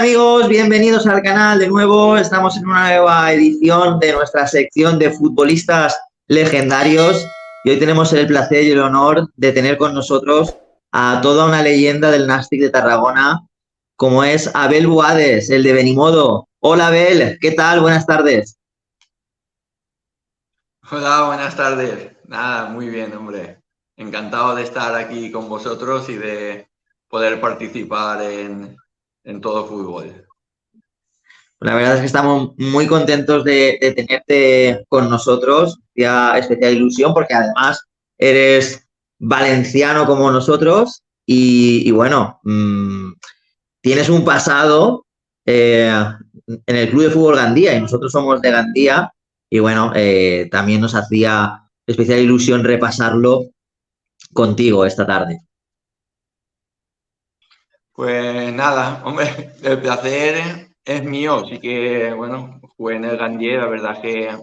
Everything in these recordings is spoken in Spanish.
amigos? Bienvenidos al canal de nuevo. Estamos en una nueva edición de nuestra sección de futbolistas legendarios y hoy tenemos el placer y el honor de tener con nosotros a toda una leyenda del Nàstic de Tarragona, como es Abel Buades, el de Benimodo. Hola Abel, ¿qué tal? Buenas tardes. Hola, buenas tardes. Nada, muy bien, hombre. Encantado de estar aquí con vosotros y de poder participar en todo fútbol. La verdad es que estamos muy contentos de tenerte con nosotros, ya especial ilusión, porque además eres valenciano como nosotros y bueno, tienes un pasado en el Club de Fútbol Gandía y nosotros somos de Gandía y bueno, también nos hacía especial ilusión repasarlo contigo esta tarde. Pues nada, hombre, el placer es mío. Sí que, bueno, jugué en el Gandier, la verdad que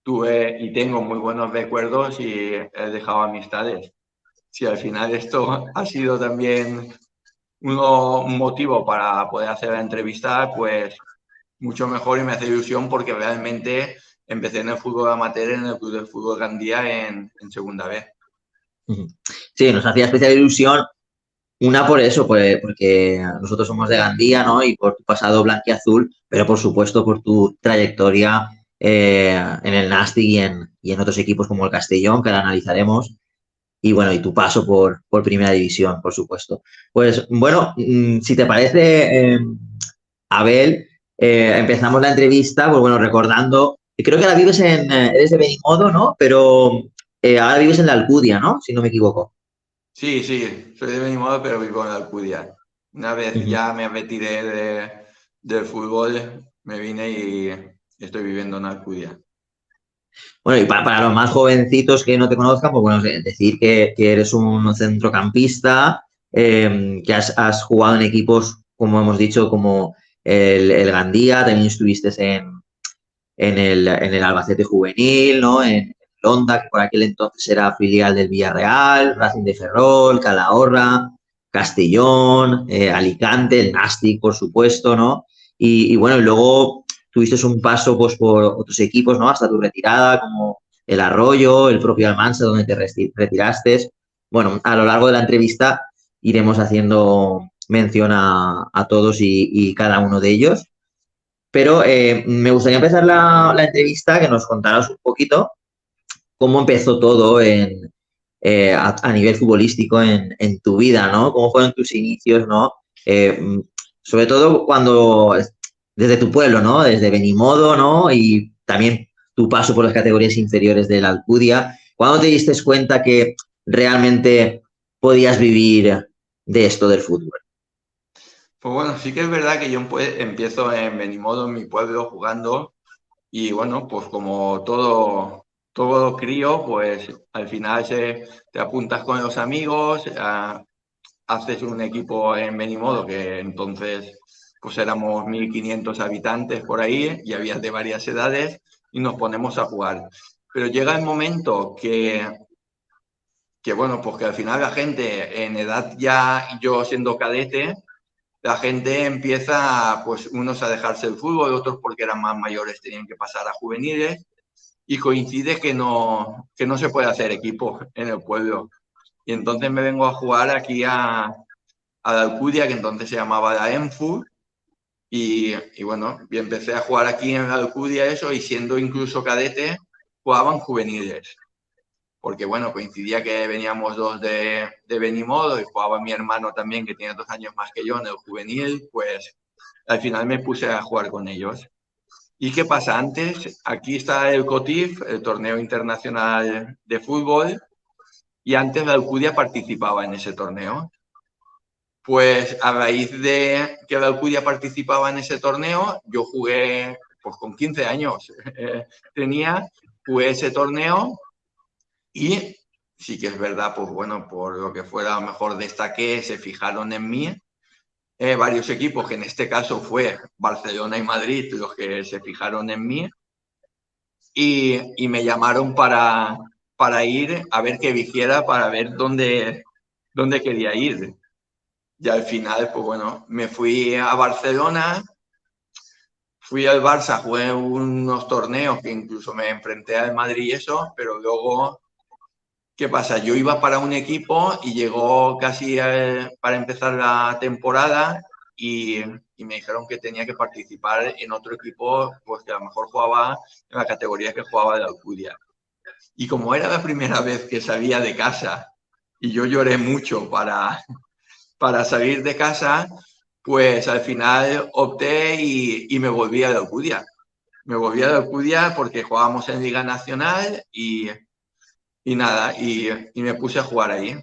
tuve y tengo muy buenos recuerdos y he dejado amistades. Si al final esto ha sido también un motivo para poder hacer la entrevista, pues mucho mejor y me hace ilusión porque realmente empecé en el fútbol amateur en el Club de Fútbol Gandía en segunda vez. Sí, nos hacía especial ilusión. Una por eso, pues, porque nosotros somos de Gandía, ¿no? Y por tu pasado blanquiazul, pero por supuesto por tu trayectoria en el Nàstic y en otros equipos como el Castellón, que la analizaremos. Y bueno, y tu paso por Primera División, por supuesto. Pues bueno, si te parece, Abel, empezamos la entrevista, pues bueno, recordando, creo que ahora vives eres de Benimodo, ¿no? Pero ahora vives en la Alcudia, ¿no? Si no me equivoco. Sí, sí, soy de Benimodo, pero vivo en Alcudia. Una vez Ujú. ya me retiré del fútbol, me vine y estoy viviendo en Alcudia. Bueno, y para los más jovencitos que no te conozcan, pues bueno, decir que eres un centrocampista, que has jugado en equipos, como hemos dicho, como el Gandía, también estuviste en el Albacete Juvenil, ¿no? En el Onda, que por aquel entonces era filial del Villarreal, Racing de Ferrol, Calahorra, Castellón, Alicante, el Nàstic, por supuesto, ¿no? Y bueno, y luego tuviste un paso pues, por otros equipos, ¿no? Hasta tu retirada, como el Arroyo, el propio Almansa, donde te retiraste. Bueno, a lo largo de la entrevista iremos haciendo mención a todos y cada uno de ellos. Pero me gustaría empezar la entrevista que nos contaras un poquito cómo empezó todo a nivel futbolístico en tu vida, ¿no? Cómo fueron tus inicios, ¿no? Sobre todo desde tu pueblo, ¿no? Desde Benimodo, ¿no? Y también tu paso por las categorías inferiores de la Alcudia. ¿Cuándo te diste cuenta que realmente podías vivir de esto del fútbol? Pues bueno, sí que es verdad que yo empiezo en Benimodo, en mi pueblo, jugando y bueno, pues como todo crío, pues al final te apuntas con los amigos, haces un equipo en Benimodo, que entonces pues éramos 1.500 habitantes por ahí y había de varias edades y nos ponemos a jugar. Pero llega el momento que bueno, pues que al final la gente en edad ya, yo siendo cadete, la gente empieza, pues unos a dejarse el fútbol, otros porque eran más mayores tenían que pasar a juveniles y coincide que no se puede hacer equipo en el pueblo. Y entonces me vengo a jugar aquí a la Alcudia, que entonces se llamaba la ENFU, y bueno, y empecé a jugar aquí en la Alcudia eso, y siendo incluso cadete, jugaban juveniles, porque bueno, coincidía que veníamos dos de Benimodo y jugaba mi hermano también, que tiene 2 años más que yo en el juvenil, pues al final me puse a jugar con ellos. ¿Y qué pasa? Antes, aquí está el COTIF, el Torneo Internacional de Fútbol, y antes la Alcudia participaba en ese torneo. Pues a raíz de que la Alcudia participaba en ese torneo, yo jugué, pues con 15 años jugué ese torneo y sí que es verdad, pues bueno, por lo que fuera, a lo mejor destaqué, se fijaron en mí. Varios equipos, que en este caso fue Barcelona y Madrid, los que se fijaron en mí y me llamaron para ir a ver qué hiciera, para ver dónde quería ir. Y al final, pues bueno, me fui a Barcelona, fui al Barça, jugué unos torneos que incluso me enfrenté al Madrid y eso, pero luego, ¿qué pasa? Yo iba para un equipo y llegó casi para empezar la temporada y me dijeron que tenía que participar en otro equipo, pues que a lo mejor jugaba en la categoría que jugaba de Alcudia. Y como era la primera vez que salía de casa y yo lloré mucho para salir de casa, pues al final opté y me volví a la Alcudia. Me volví a la Alcudia porque jugábamos en Liga Nacional y nada, y me puse a jugar ahí.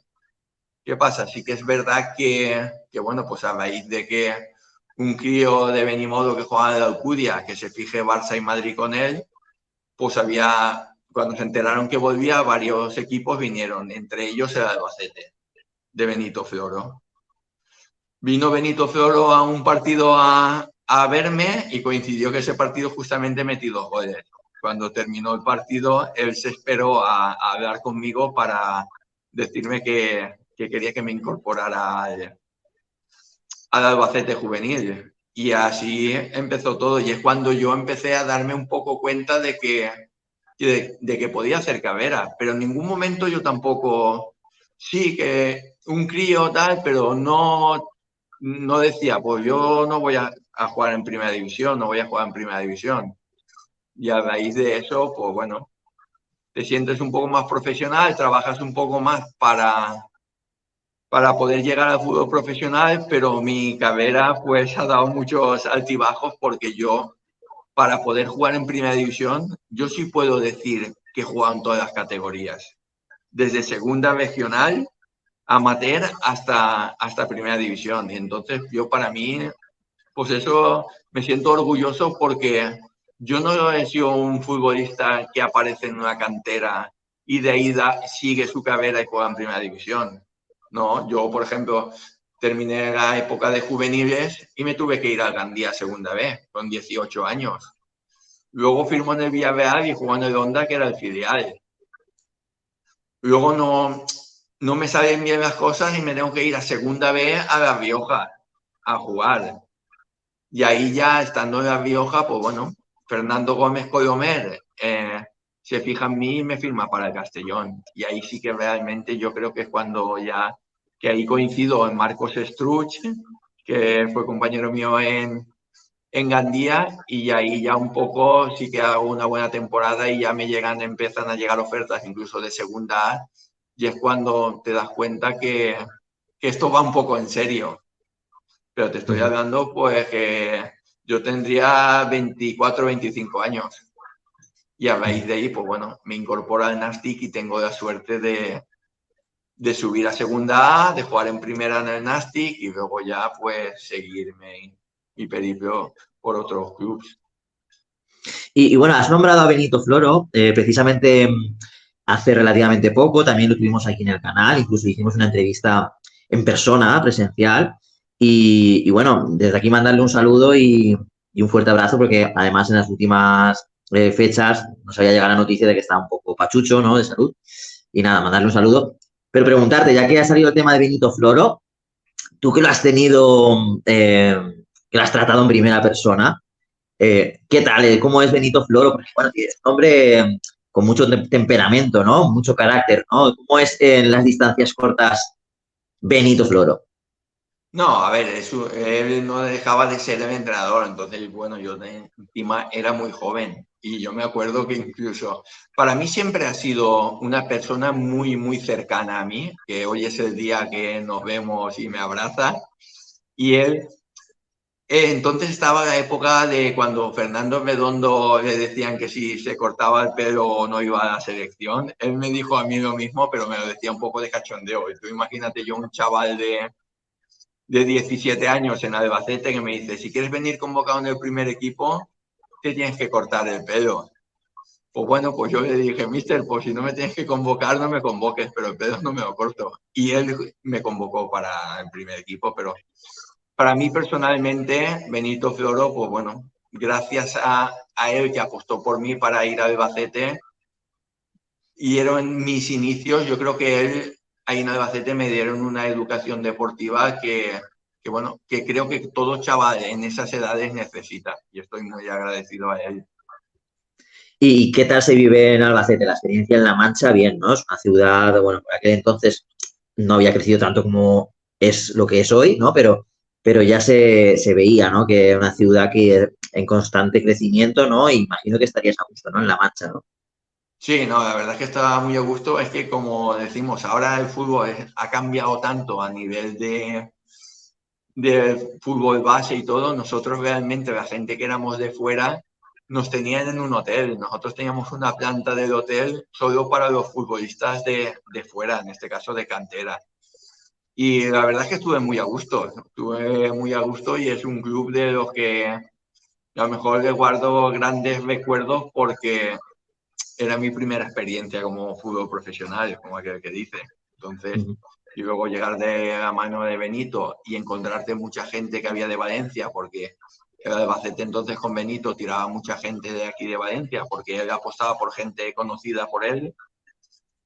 ¿Qué pasa? Sí que es verdad que, bueno, pues a raíz de que un crío de Benimodo que jugaba en la Alcudia, que se fije Barça y Madrid con él, pues cuando se enteraron que volvía, varios equipos vinieron, entre ellos el Albacete, de Benito Floro. Vino Benito Floro a un partido a verme y coincidió que ese partido justamente metí 2 goles. Cuando terminó el partido, él se esperó a hablar conmigo para decirme que quería que me incorporara al Albacete juvenil. Y así empezó todo. Y es cuando yo empecé a darme un poco cuenta de que podía hacer carrera. Pero en ningún momento yo tampoco, sí, que un crío tal, pero no decía, pues yo no voy a jugar en primera división, no voy a jugar en primera división. Y a raíz de eso, pues bueno, te sientes un poco más profesional, trabajas un poco más para poder llegar al fútbol profesional, pero mi carrera pues ha dado muchos altibajos porque yo, para poder jugar en primera división, yo sí puedo decir que he jugado en todas las categorías, desde segunda regional, amateur, hasta primera división. Y entonces yo para mí, pues eso me siento orgulloso porque yo no he sido un futbolista que aparece en una cantera y de ahí sigue su carrera y juega en primera división. No, yo, por ejemplo, terminé la época de juveniles y me tuve que ir al Gandía segunda vez, con 18 años. Luego firmó en el Villarreal y jugó en el Honda, que era el filial. Luego no me salen bien las cosas y me tengo que ir a segunda vez a La Rioja a jugar. Y ahí ya, estando en La Rioja, pues bueno, Fernando Gómez Colomer se fija en mí y me firma para el Castellón. Y ahí sí que realmente yo creo que es cuando ya, que ahí coincido en Marcos Struch, que fue compañero mío en Gandía, y ahí ya un poco sí que hago una buena temporada y ya empiezan a llegar ofertas incluso de segunda A, y es cuando te das cuenta que esto va un poco en serio. Pero te estoy hablando pues que yo tendría 24, 25 años. Y a raíz de ahí, pues bueno, me incorporo al Nastic y tengo la suerte de subir a segunda A, de jugar en primera en el Nastic y luego ya pues seguirme mi periplo por otros clubes. Y bueno, has nombrado a Benito Floro, precisamente hace relativamente poco, también lo tuvimos aquí en el canal, incluso hicimos una entrevista en persona, presencial. Y bueno, desde aquí mandarle un saludo y un fuerte abrazo, porque además en las últimas fechas nos había llegado la noticia de que está un poco pachucho, ¿no? De salud. Y nada, mandarle un saludo. Pero preguntarte, ya que ha salido el tema de Benito Floro, tú que lo has tenido, que lo has tratado en primera persona, ¿qué tal? ¿Cómo es Benito Floro? Porque, bueno, es un hombre con mucho temperamento, ¿no? Mucho carácter, ¿no? ¿Cómo es en las distancias cortas Benito Floro? No, a ver, él no dejaba de ser el entrenador, entonces, bueno, yo encima era muy joven y yo me acuerdo que incluso para mí siempre ha sido una persona muy, muy cercana a mí, que hoy es el día que nos vemos y me abraza, y él, entonces estaba la época de cuando Fernando Redondo le decían que si se cortaba el pelo no iba a la selección, él me dijo a mí lo mismo, pero me lo decía un poco de cachondeo, y tú imagínate yo un chaval de 17 años en Albacete que me dice, si quieres venir convocado en el primer equipo, te tienes que cortar el pelo. Pues bueno, pues yo le dije, mister, pues si no me tienes que convocar, no me convoques, pero el pelo no me lo corto. Y él me convocó para el primer equipo, pero para mí personalmente, Benito Floro, pues bueno, gracias a él que apostó por mí para ir a Albacete, y eran mis inicios, yo creo que él ahí en Albacete me dieron una educación deportiva bueno, que creo que todo chaval en esas edades necesita y estoy muy agradecido a él. ¿Y qué tal se vive en Albacete? La experiencia en La Mancha, bien, ¿no? Es una ciudad, bueno, por aquel entonces no había crecido tanto como es lo que es hoy, ¿no? Pero ya se veía, ¿no? Que era una ciudad que en constante crecimiento, ¿no? Y imagino que estarías a gusto, ¿no? En La Mancha, ¿no? Sí, no, la verdad es que estaba muy a gusto. Es que, como decimos, ahora el fútbol ha cambiado tanto a nivel de fútbol base y todo. Nosotros realmente, la gente que éramos de fuera, nos tenían en un hotel. Nosotros teníamos una planta del hotel solo para los futbolistas de fuera, en este caso de cantera. Y la verdad es que estuve muy a gusto y es un club de los que a lo mejor le guardo grandes recuerdos porque era mi primera experiencia como fútbol profesional, como aquel que dice. Entonces, Ujú. y luego llegar de la mano de Benito y encontrarte mucha gente que había de Valencia, porque el Albacete entonces con Benito tiraba mucha gente de aquí de Valencia, porque él apostaba por gente conocida por él.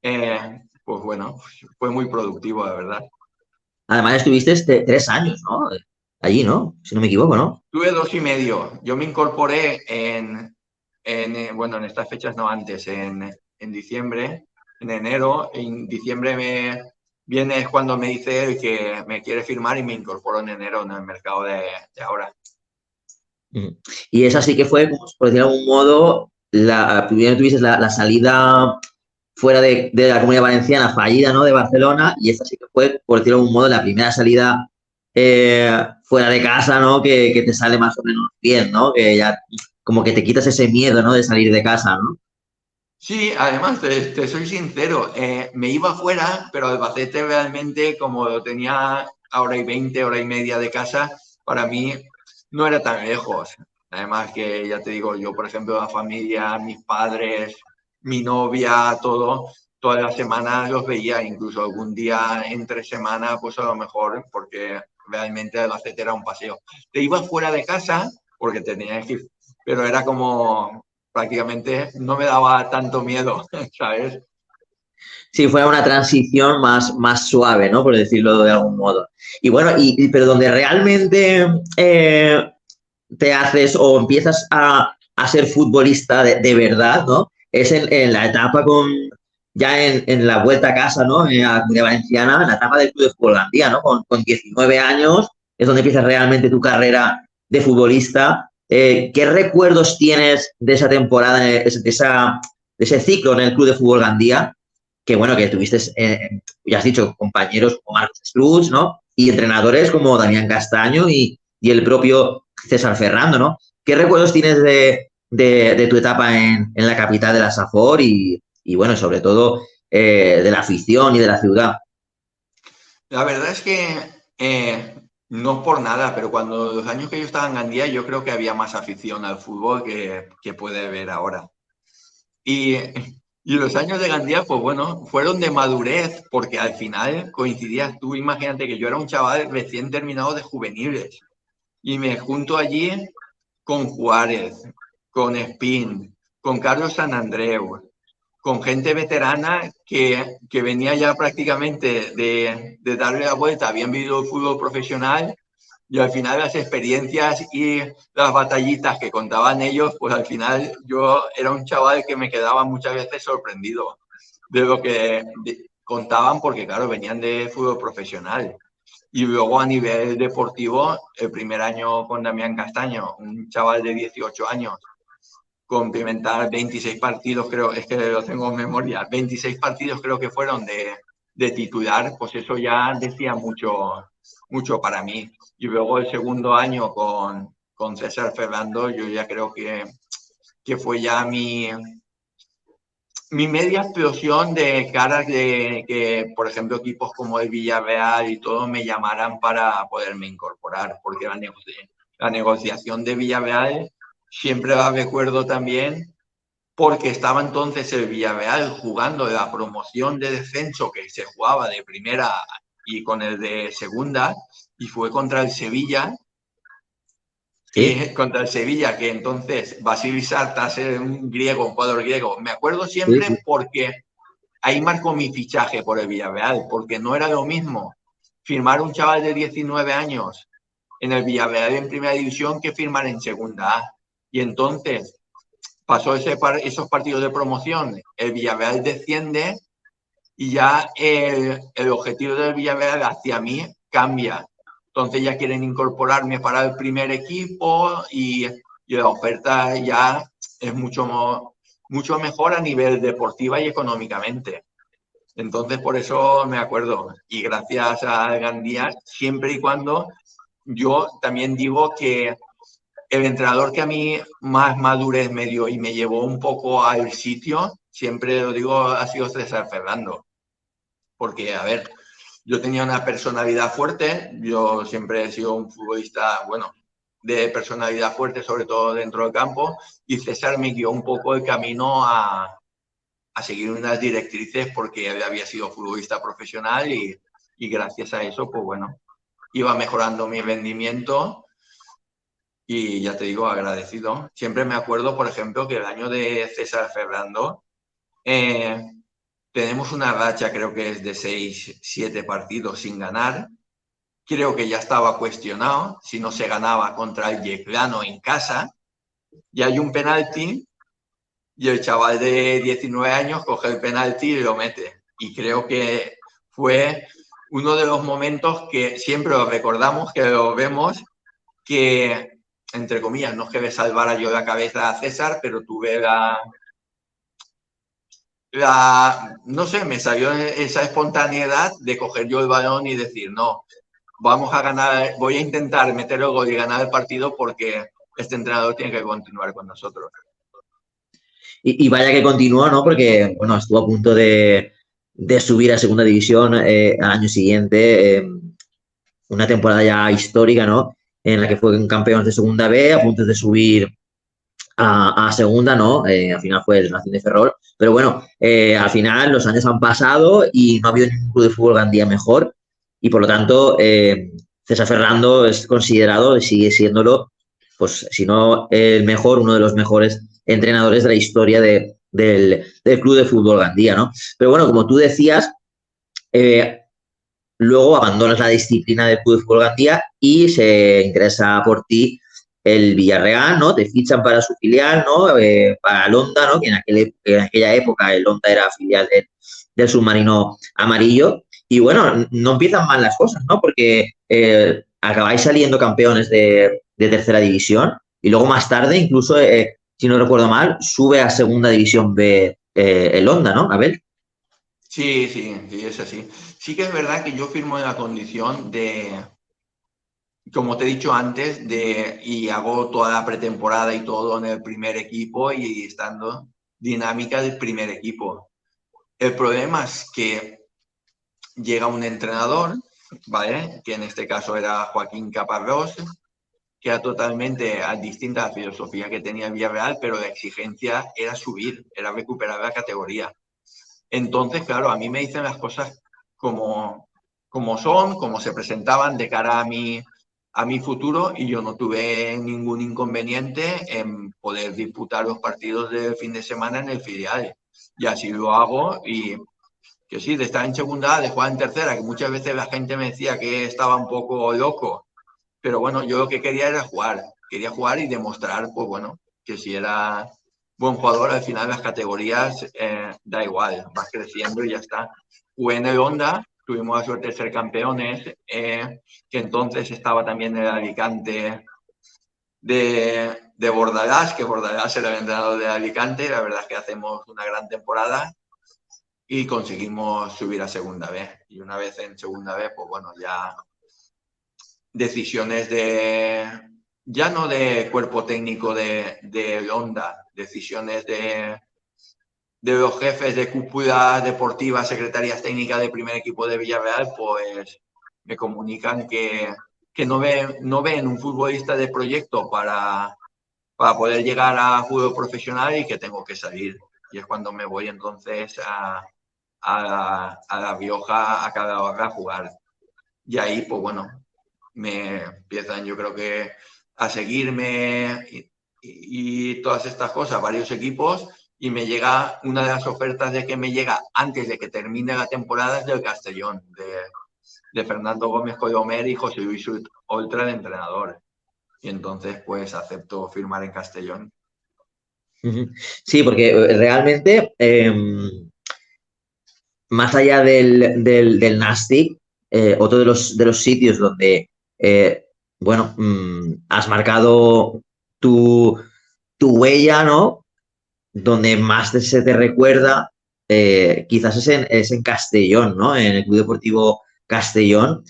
Pues bueno, fue muy productivo, la verdad. Además estuviste 3 años, ¿no? Allí, ¿no? Si no me equivoco, ¿no? Tuve 2 y medio. Yo me incorporé bueno, en estas fechas no antes, en diciembre, en enero. En diciembre viene cuando me dice él que me quiere firmar y me incorporo en enero en el mercado de ahora. Ujú. Y esa sí que fue, como por decirlo de algún modo, primero tuviste la salida fuera de la Comunidad Valenciana fallida, ¿no? De Barcelona, y esta sí que fue, por decirlo de algún modo, la primera salida fuera de casa, ¿no? Que te sale más o menos bien, ¿no? Que ya como que te quitas ese miedo, ¿no? De salir de casa, ¿no? Sí, además, te soy sincero, me iba fuera, pero Albacete realmente, como lo tenía a hora y 20, hora y media de casa, para mí no era tan lejos. Además que, ya te digo, yo, por ejemplo, la familia, mis padres, mi novia, todas las semanas los veía, incluso algún día entre semana, pues a lo mejor, porque realmente Albacete era un paseo. Te ibas fuera de casa porque tenías que ir, pero era como prácticamente no me daba tanto miedo, ¿sabes? Si fuera una transición más suave, ¿no? Por decirlo de algún modo. Y bueno, pero donde realmente te haces o empiezas a ser futbolista de verdad, ¿no? Es en la etapa ya en la vuelta a casa, ¿no? A la Comunidad Valenciana, en la etapa del Club de Fútbol Gandía, ¿no? Con 19 años es donde empiezas realmente tu carrera de futbolista. ¿Qué recuerdos tienes de esa temporada, de ese ciclo en el Club de Fútbol Gandía? Que bueno, que tuviste, ya has dicho, compañeros como Marcos Struz, ¿no? Y entrenadores como Damián Castaño y el propio César Ferrando, ¿no? ¿Qué recuerdos tienes de tu etapa en la capital de la Safor y bueno, sobre todo de la afición y de la ciudad? La verdad es que no por nada, pero cuando los años que yo estaba en Gandía, yo creo que había más afición al fútbol que puede haber ahora. Y, y los años de Gandía, pues bueno, fueron de madurez, porque al final coincidías tú, imagínate que yo era un chaval recién terminado de juveniles y me junto allí con Juárez, con Espín, con Carlos San Andreu, con gente veterana que venía ya prácticamente de darle la vuelta, habían vivido el fútbol profesional y al final las experiencias y las batallitas que contaban ellos, pues al final yo era un chaval que me quedaba muchas veces sorprendido de lo que contaban porque claro, venían de fútbol profesional. Y luego a nivel deportivo, el primer año con Damián Castaño, un chaval de 18 años, complementar 26 partidos, creo, es que lo tengo en memoria, 26 partidos creo que fueron de titular, pues eso ya decía mucho para mí. Y luego el segundo año con César Ferrando, yo ya creo que fue ya mi media explosión de caras de que, por ejemplo, equipos como el Villarreal y todo me llamaran para poderme incorporar, porque la negociación de Villarreal siempre la recuerdo también porque estaba entonces el Villarreal jugando la promoción de descenso que se jugaba de primera y con el de segunda, y fue contra el Sevilla, ¿Sí? que entonces Vasilis Sartas era un griego, un jugador griego. Me acuerdo Sí, siempre sí. porque ahí marcó mi fichaje por el Villarreal, porque no era lo mismo firmar un chaval de 19 años en el Villarreal en primera división que firmar en segunda A. Y entonces pasó esos partidos de promoción, el Villarreal desciende y ya el objetivo del Villarreal hacia mí cambia. Entonces ya quieren incorporarme para el primer equipo y la oferta ya es mucho mejor a nivel deportiva y económicamente. Entonces por eso me acuerdo. Y gracias a Gandía, siempre y cuando yo también digo que el entrenador que a mí más madurez me dio y me llevó un poco al sitio, siempre lo digo, ha sido César Fernando. Porque, a ver, yo tenía una personalidad fuerte, yo siempre he sido un futbolista, bueno, de personalidad fuerte, sobre todo dentro del campo, y César me guió un poco el camino a seguir unas directrices porque él había sido futbolista profesional y gracias a eso, pues bueno, iba mejorando mi rendimiento y ya te digo, agradecido. Siempre me acuerdo, por ejemplo, que el año de César Fernando, tenemos una racha, creo que es de 6, 7 partidos sin ganar. Creo que ya estaba cuestionado si no se ganaba contra el Yeclano en casa. Y hay un penalti y el chaval de 19 años coge el penalti y lo mete. Y creo que fue uno de los momentos que siempre lo recordamos, que lo vemos, que, entre comillas, no es que le salvara yo la cabeza a César, pero tuve no sé, me salió esa espontaneidad de coger yo el balón y decir, no, vamos a ganar, voy a intentar meter el gol y ganar el partido porque este entrenador tiene que continuar con nosotros. Y vaya que continuó, ¿no? Porque, bueno, estuvo a punto de subir a segunda división al año siguiente. Una temporada ya histórica, ¿no? En la que fue campeón de segunda B, a punto de subir a segunda, ¿no? Al final fue el Racing de Ferrol. Pero bueno, al final los años han pasado y no ha habido ningún club de fútbol Gandía mejor. Y por lo tanto, César Ferrando es considerado y sigue siéndolo, pues si no el mejor, uno de los mejores entrenadores de la historia del club de fútbol Gandía, ¿no? Pero bueno, como tú decías, eh, luego abandonas la disciplina del Club de Fútbol Gandía y se interesa por ti el Villarreal, ¿no? Te fichan para su filial, ¿no? Para el Honda, ¿no? Que en aquella época el Honda era filial del submarino amarillo. Y bueno, no empiezan mal las cosas, ¿no? Porque acabáis saliendo campeones de tercera división y luego más tarde, incluso, si no recuerdo mal, sube a segunda división B el Honda, ¿no? A ver. Sí, sí, sí, es así. Sí que es verdad que yo firmo en la condición de, como te he dicho antes, y hago toda la pretemporada y todo en el primer equipo y estando dinámica del primer equipo. El problema es que llega un entrenador, ¿vale? Que en este caso era Joaquín Caparrós, que era totalmente distinta a la filosofía que tenía el Villarreal, pero la exigencia era subir, era recuperar la categoría. Entonces, claro, a mí me dicen las cosas como son, como se presentaban de cara a mi futuro y yo no tuve ningún inconveniente en poder disputar los partidos del fin de semana en el filial. Y así lo hago y que sí, de estar en segunda, de jugar en tercera, que muchas veces la gente me decía que estaba un poco loco, pero bueno, yo lo que quería era jugar, quería jugar y demostrar, pues bueno, que si era buen jugador, al final las categorías da igual, vas creciendo y ya está. Jugué en el Honda, tuvimos la suerte de ser campeones, que entonces estaba también el Alicante de Bordalás, que Bordalás era el entrenador de Alicante, la verdad es que hacemos una gran temporada y conseguimos subir a segunda vez. Y una vez en segunda vez, pues bueno, ya decisiones ya no de cuerpo técnico de Honda, decisiones de los jefes de cúpula deportiva, secretarías técnicas de primer equipo de Villarreal, pues me comunican que no ven un futbolista de proyecto para poder llegar a fútbol profesional y que tengo que salir. Y es cuando me voy entonces a La Rioja, a Calahorra a jugar. Y ahí, pues bueno, me empiezan yo creo que a seguirme y todas estas cosas, varios equipos, y me llega una de las ofertas de que me llega antes de que termine la temporada es del Castellón, de Fernando Gómez Colomer y José Luis Oltra, el entrenador. Y entonces pues acepto firmar en Castellón. Sí, porque realmente, más allá del Nastic, otro de los sitios donde, eh, bueno, has marcado tu, tu huella, ¿no? Donde más se te recuerda, quizás es en Castellón, ¿no? En el Club Deportivo Castellón.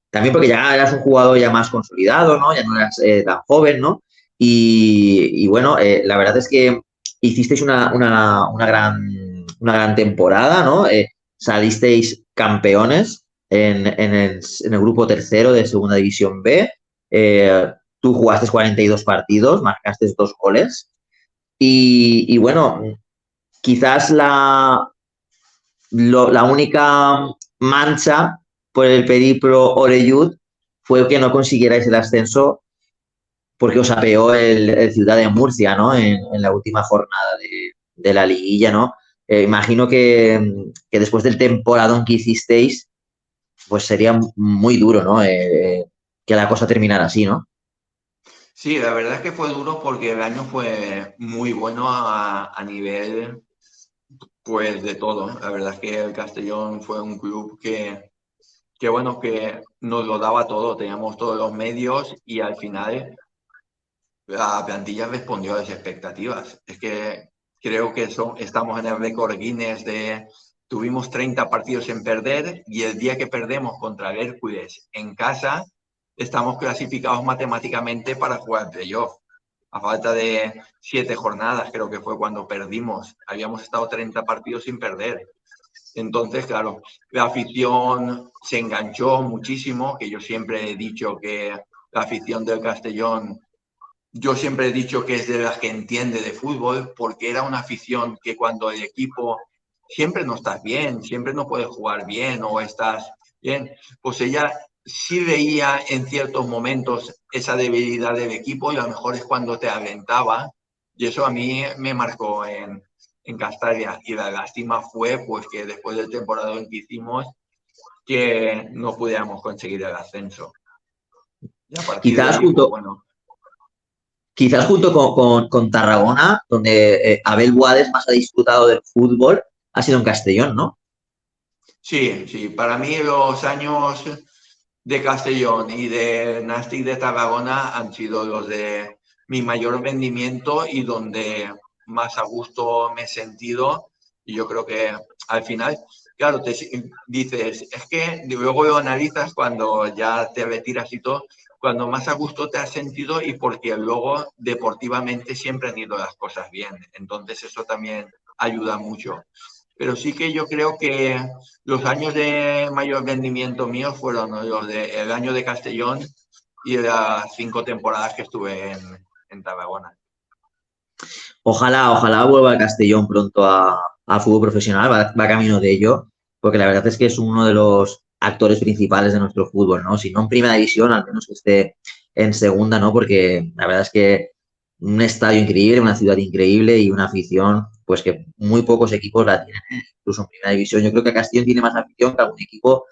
También porque ya eras un jugador ya más consolidado, ¿no? Ya no eras tan joven, ¿no? Y bueno, la verdad es que hicisteis una gran temporada, ¿no? Salisteis campeones en el grupo tercero de Segunda División B. Tú jugaste 42 partidos, marcaste 2 goles. Y bueno, quizás la única mancha por el periplo Oreyud fue que no consiguierais el ascenso porque os apeó el Ciudad de Murcia, ¿no? En la última jornada de la liguilla, ¿no? Imagino que después del temporadón que hicisteis, pues sería muy duro, ¿no? Que la cosa terminara así, ¿no? Sí, la verdad es que fue duro porque el año fue muy bueno a nivel pues de todo. La verdad es que el Castellón fue un club que bueno, que nos lo daba todo, teníamos todos los medios y al final la plantilla respondió a las expectativas. Es que creo que estamos en el récord Guinness de tuvimos 30 partidos sin perder y el día que perdemos contra el Hércules en casa, estamos clasificados matemáticamente para jugar playoff. A falta de 7 jornadas, creo que fue cuando perdimos. Habíamos estado 30 partidos sin perder. Entonces, claro, la afición se enganchó muchísimo, que yo siempre he dicho que la afición del Castellón, yo siempre he dicho que es de las que entiende de fútbol, porque era una afición que cuando el equipo siempre no estás bien, siempre no puedes jugar bien o estás bien, pues ella sí veía en ciertos momentos esa debilidad del equipo y a lo mejor es cuando te alentaba y eso a mí me marcó en Castalia y la lástima fue pues que después del temporada que hicimos que no pudiéramos conseguir el ascenso y a partir de Quizás ahí pues junto, bueno. Quizás junto con Tarragona, donde Abel Buades más ha disfrutado del fútbol, ha sido en Castellón, ¿no? Sí, sí, para mí los años de Castellón y de Nastic de Tarragona han sido los de mi mayor rendimiento y donde más a gusto me he sentido. Y yo creo que al final, claro, te dices, es que luego lo analizas cuando ya te retiras y todo, cuando más a gusto te has sentido y porque luego deportivamente siempre han ido las cosas bien. Entonces eso también ayuda mucho. Pero sí que yo creo que los años de mayor rendimiento mío fueron los del año de Castellón y de las 5 temporadas que estuve en Tarragona. Ojalá vuelva a Castellón pronto a fútbol profesional, va camino de ello, porque la verdad es que es uno de los actores principales de nuestro fútbol, ¿no? Si no en primera división, al menos que esté en segunda, ¿no? Porque la verdad es que un estadio increíble, una ciudad increíble y una afición, pues que muy pocos equipos la tienen, incluso en primera división. Yo creo que Castellón tiene más afición que algún equipo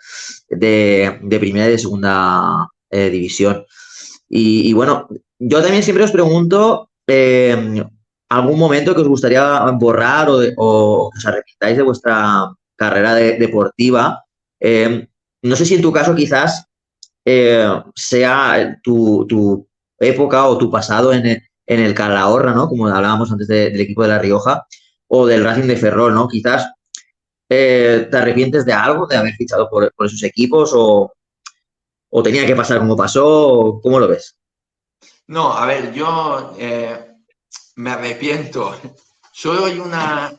de primera y de segunda división. Y bueno, yo también siempre os pregunto algún momento que os gustaría borrar o que os arrepentáis de vuestra carrera deportiva. No sé si en tu caso quizás sea tu época o tu pasado en el Calahorra, ¿no? Como hablábamos antes del equipo de La Rioja, o del Racing de Ferrol, ¿no? Quizás te arrepientes de algo, de haber fichado por esos equipos o tenía que pasar como pasó, ¿cómo lo ves? No, a ver, yo me arrepiento. Solo hay una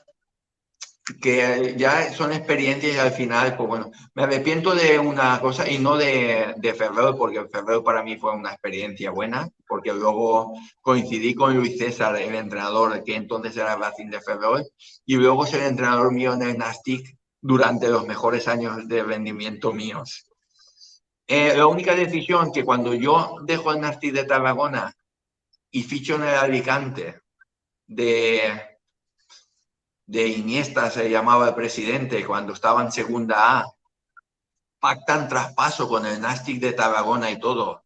que ya son experiencias y al final, pues bueno, me arrepiento de una cosa y no de Ferrero, porque Ferrero para mí fue una experiencia buena, porque luego coincidí con Luis César, el entrenador que entonces era Racing de Ferrero, y luego ser entrenador mío en el Nastic durante los mejores años de rendimiento míos. La única decisión que cuando yo dejo el Nastic de Tarragona y ficho en el Alicante de de Iniesta, se llamaba el presidente, cuando estaba en segunda A, pactan traspaso con el Nastic de Tarragona y todo,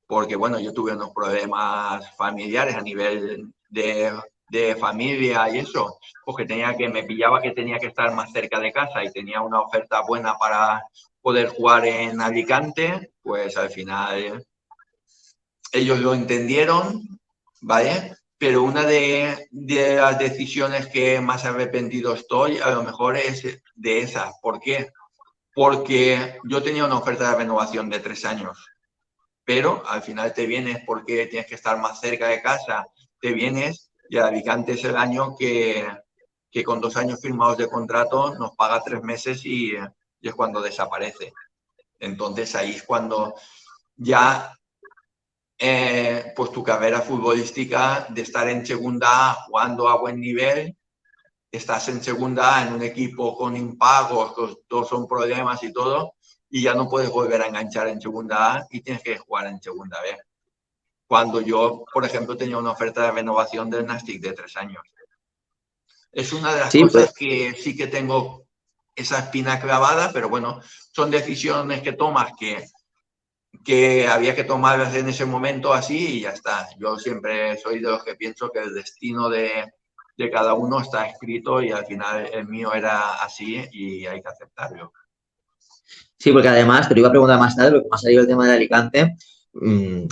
porque bueno, yo tuve unos problemas familiares a nivel de familia y eso, porque me pillaba que tenía que estar más cerca de casa y tenía una oferta buena para poder jugar en Alicante, pues al final ellos lo entendieron, ¿vale? Pero una de las decisiones que más arrepentido estoy, a lo mejor es de esas. ¿Por qué? Porque yo tenía una oferta de renovación de 3 años, pero al final te vienes porque tienes que estar más cerca de casa, te vienes y Alicante es el año que con 2 años firmados de contrato nos paga 3 meses y es cuando desaparece. Entonces ahí es cuando ya pues tu carrera futbolística de estar en segunda A jugando a buen nivel, estás en segunda A en un equipo con impagos, todos son problemas y todo, y ya no puedes volver a enganchar en segunda A y tienes que jugar en segunda B. Cuando yo, por ejemplo, tenía una oferta de renovación del Nastic de 3 años. Es una de las Sí, pues, cosas que sí que tengo esa espina clavada, pero bueno, son decisiones que tomas que había que tomarlas en ese momento así y ya está. Yo siempre soy de los que pienso que el destino de cada uno está escrito y al final el mío era así y hay que aceptarlo. sí, porque además te lo iba a preguntar más tarde, porque me ha salido el tema de Alicante. mm,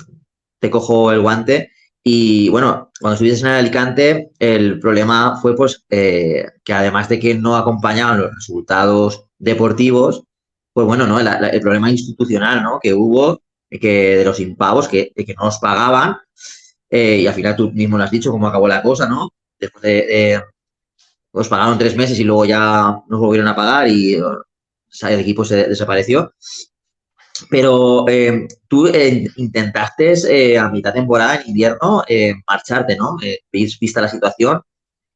Te cojo el guante. Y bueno, cuando estuviste en Alicante, el problema fue pues que además de que no acompañaban los resultados deportivos, pues bueno, ¿no? El problema institucional, ¿no? Que hubo, que de los impagos, de que no nos pagaban, y al final tú mismo lo has dicho, cómo acabó la cosa, ¿no? Después nos pagaron 3 meses y luego ya nos volvieron a pagar y o sea, el equipo se desapareció. Pero tú intentaste a mitad temporada, en invierno, marcharte, ¿no? Vista la situación,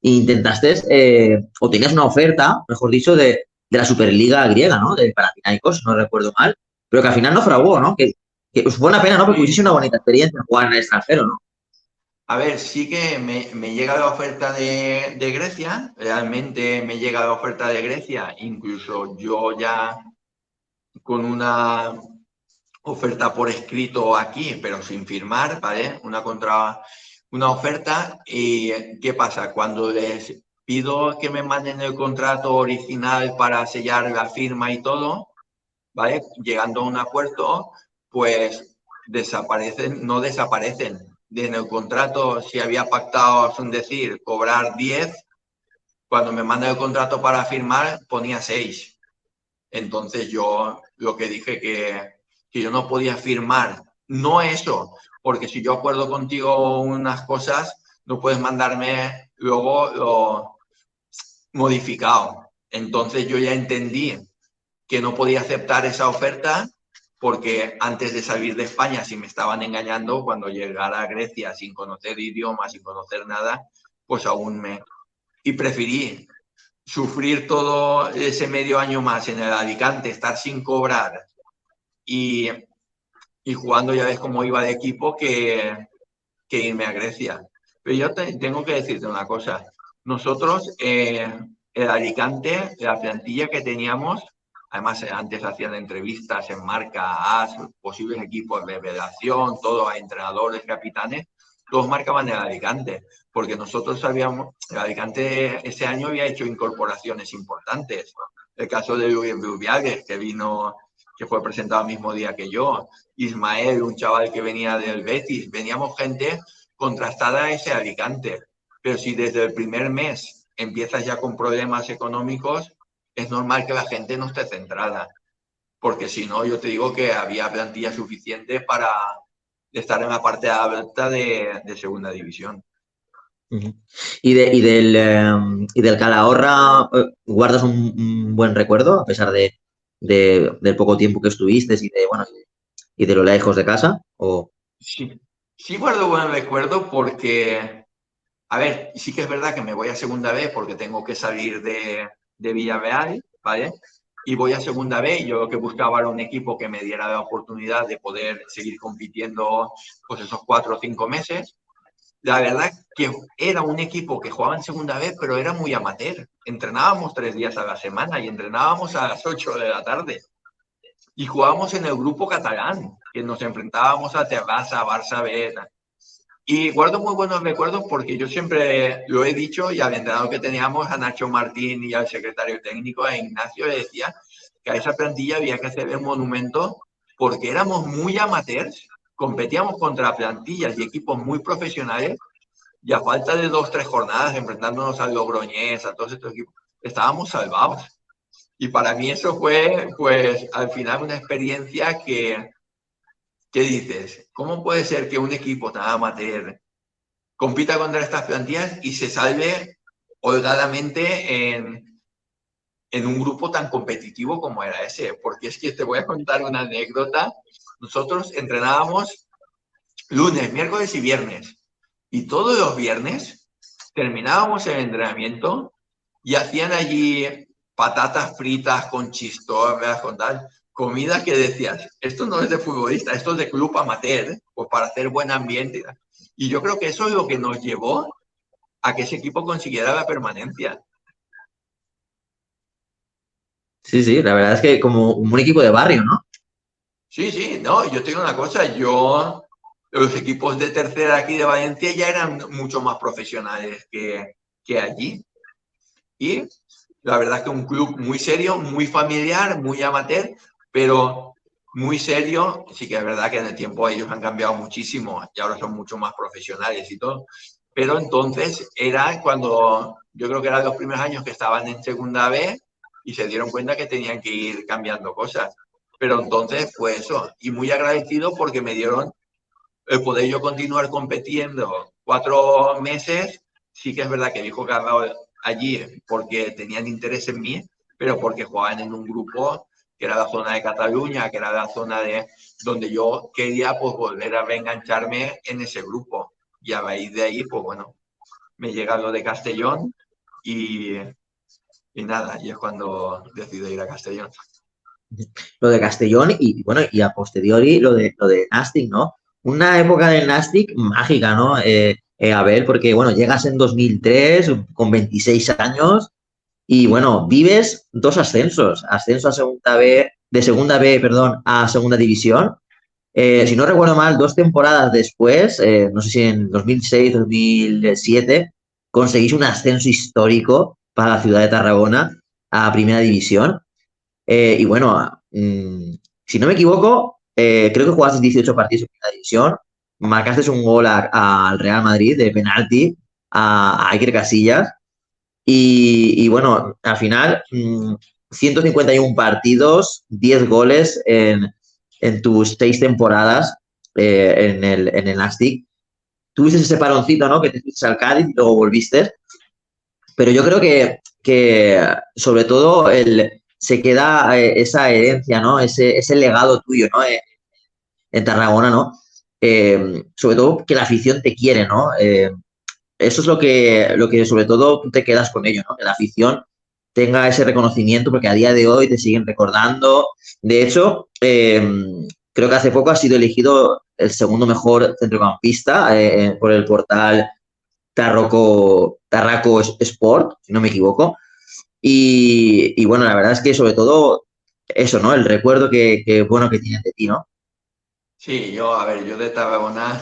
e intentaste, o tenías una oferta, mejor dicho, de la Superliga griega, ¿no? De Panathinaikos, no recuerdo mal, pero que al final no fraguó, ¿no? Que fue una pena, ¿no? Porque hubiese una bonita experiencia jugar en el extranjero, ¿no? A ver, sí que me llega la oferta de Grecia, realmente me llega la oferta de Grecia, incluso yo ya con una oferta por escrito aquí, pero sin firmar, ¿vale? Una oferta. ¿Y qué pasa? Cuando les pido que me manden el contrato original para sellar la firma y todo, ¿vale? Llegando a un acuerdo, pues desaparecen, no desaparecen. En el contrato, si había pactado, es decir, cobrar 10, cuando me mandan el contrato para firmar, ponía 6. Entonces yo lo que dije que yo no podía firmar, no eso, porque si yo acuerdo contigo unas cosas, no puedes mandarme luego lo modificado. Entonces yo ya entendí que no podía aceptar esa oferta porque antes de salir de España, si me estaban engañando, cuando llegara a Grecia sin conocer idiomas, sin conocer nada, pues aún me... Y preferí sufrir todo ese medio año más en el Alicante, estar sin cobrar y, y jugando, ya ves cómo iba de equipo, que irme a Grecia. Pero yo tengo que decirte una cosa. Nosotros, el Alicante, la plantilla que teníamos, además antes hacían entrevistas en Marca, AS, posibles equipos de revelación, todo a entrenadores, capitanes, todos marcaban el Alicante, porque nosotros sabíamos, el Alicante ese año había hecho incorporaciones importantes. El caso de Luis Rubiales, que vino, que fue presentado el mismo día que yo, Ismael, un chaval que venía del Betis, veníamos gente contrastada a ese Alicante. Pero si desde el primer mes empiezas ya con problemas económicos, es normal que la gente no esté centrada. Porque si no, yo te digo que había plantilla suficiente para estar en la parte alta de segunda división. Ujú. Y del Calahorra, ¿guardas un buen recuerdo a pesar del poco tiempo que estuviste y de lo lejos de casa? ¿O? Sí, sí guardo buen recuerdo porque, a ver, sí que es verdad que me voy a segunda B porque tengo que salir de Villarreal, ¿vale? Y voy a segunda B y yo lo que buscaba era un equipo que me diera la oportunidad de poder seguir compitiendo pues esos 4 o 5 meses. la verdad que era un equipo que jugaba en segunda vez, pero era muy amateur. Entrenábamos 3 días a la semana y entrenábamos a las 8 de la tarde. Y jugábamos en el grupo catalán, que nos enfrentábamos a Terrassa, Barça B. Y guardo muy buenos recuerdos porque yo siempre lo he dicho y al entrenador que teníamos, a Nacho Martín y al secretario técnico, a Ignacio, le decía que a esa plantilla había que hacer un monumento porque éramos muy amateurs, competíamos contra plantillas y equipos muy profesionales y a falta de 2 o 3 jornadas enfrentándonos al Logroñés, a todos estos equipos, estábamos salvados. Y para mí eso fue, pues, al final una experiencia que dices, ¿cómo puede ser que un equipo tan amateur compita contra estas plantillas y se salve holgadamente en un grupo tan competitivo como era ese? Porque es que te voy a contar una anécdota. Nosotros entrenábamos lunes, miércoles y viernes. Y todos los viernes terminábamos el entrenamiento y hacían allí patatas fritas con chistorras, con tal, comida que decías, esto no es de futbolista, esto es de club amateur, pues para hacer buen ambiente. Y yo creo que eso es lo que nos llevó a que ese equipo consiguiera la permanencia. Sí, sí, la verdad es que como un equipo de barrio, ¿no? Sí, sí, no, yo te digo una cosa, los equipos de tercera aquí de Valencia ya eran mucho más profesionales que allí. Y la verdad es que un club muy serio, muy familiar, muy amateur, pero muy serio. Sí que es verdad que en el tiempo ellos han cambiado muchísimo y ahora son mucho más profesionales y todo. Pero entonces era cuando yo creo que eran los primeros años que estaban en segunda B y se dieron cuenta que tenían que ir cambiando cosas. Pero entonces fue eso. Y muy agradecido porque me dieron el poder yo continuar compitiendo 4 meses. Sí que es verdad que dijo Carlos allí porque tenían interés en mí, pero porque jugaban en un grupo que era la zona de Cataluña, que era la zona de donde yo quería pues volver a reengancharme en ese grupo. Y a raíz de ahí, pues bueno, me llega lo de Castellón y, y nada, y es cuando decido ir a Castellón. Lo de Castellón y bueno, y a posteriori lo de Nastic, ¿no? Una época del Nastic mágica, ¿no? Abel, porque bueno, llegas en 2003 con 26 años y bueno, vives dos ascensos, ascenso a segunda B, de segunda B, perdón, a segunda división. Si no recuerdo mal, 2 temporadas después, no sé si en 2006, 2007, conseguís un ascenso histórico para la ciudad de Tarragona a primera división. Y bueno, si no me equivoco, creo que jugaste 18 partidos en primera división, marcaste un gol al Real Madrid de penalti a Iker Casillas y bueno, al final 151 partidos, 10 goles en tus 6 temporadas en el Nastic. Tuviste ese paroncito, ¿no? Que te fuiste al Cádiz y luego volviste. Pero yo creo que sobre todo se queda esa herencia, ¿no? Ese legado tuyo, ¿no? En Tarragona, ¿no? Sobre todo que la afición te quiere, ¿no? Eso es lo que sobre todo tú te quedas con ello, ¿no? Que la afición tenga ese reconocimiento porque a día de hoy te siguen recordando. De hecho, creo que hace poco ha sido elegido el segundo mejor centrocampista por el portal Tarraco Sport, si no me equivoco. Y bueno, la verdad es que sobre todo eso, ¿no? El recuerdo que bueno que tienen de ti, ¿no? Sí, a ver, yo de Tarragona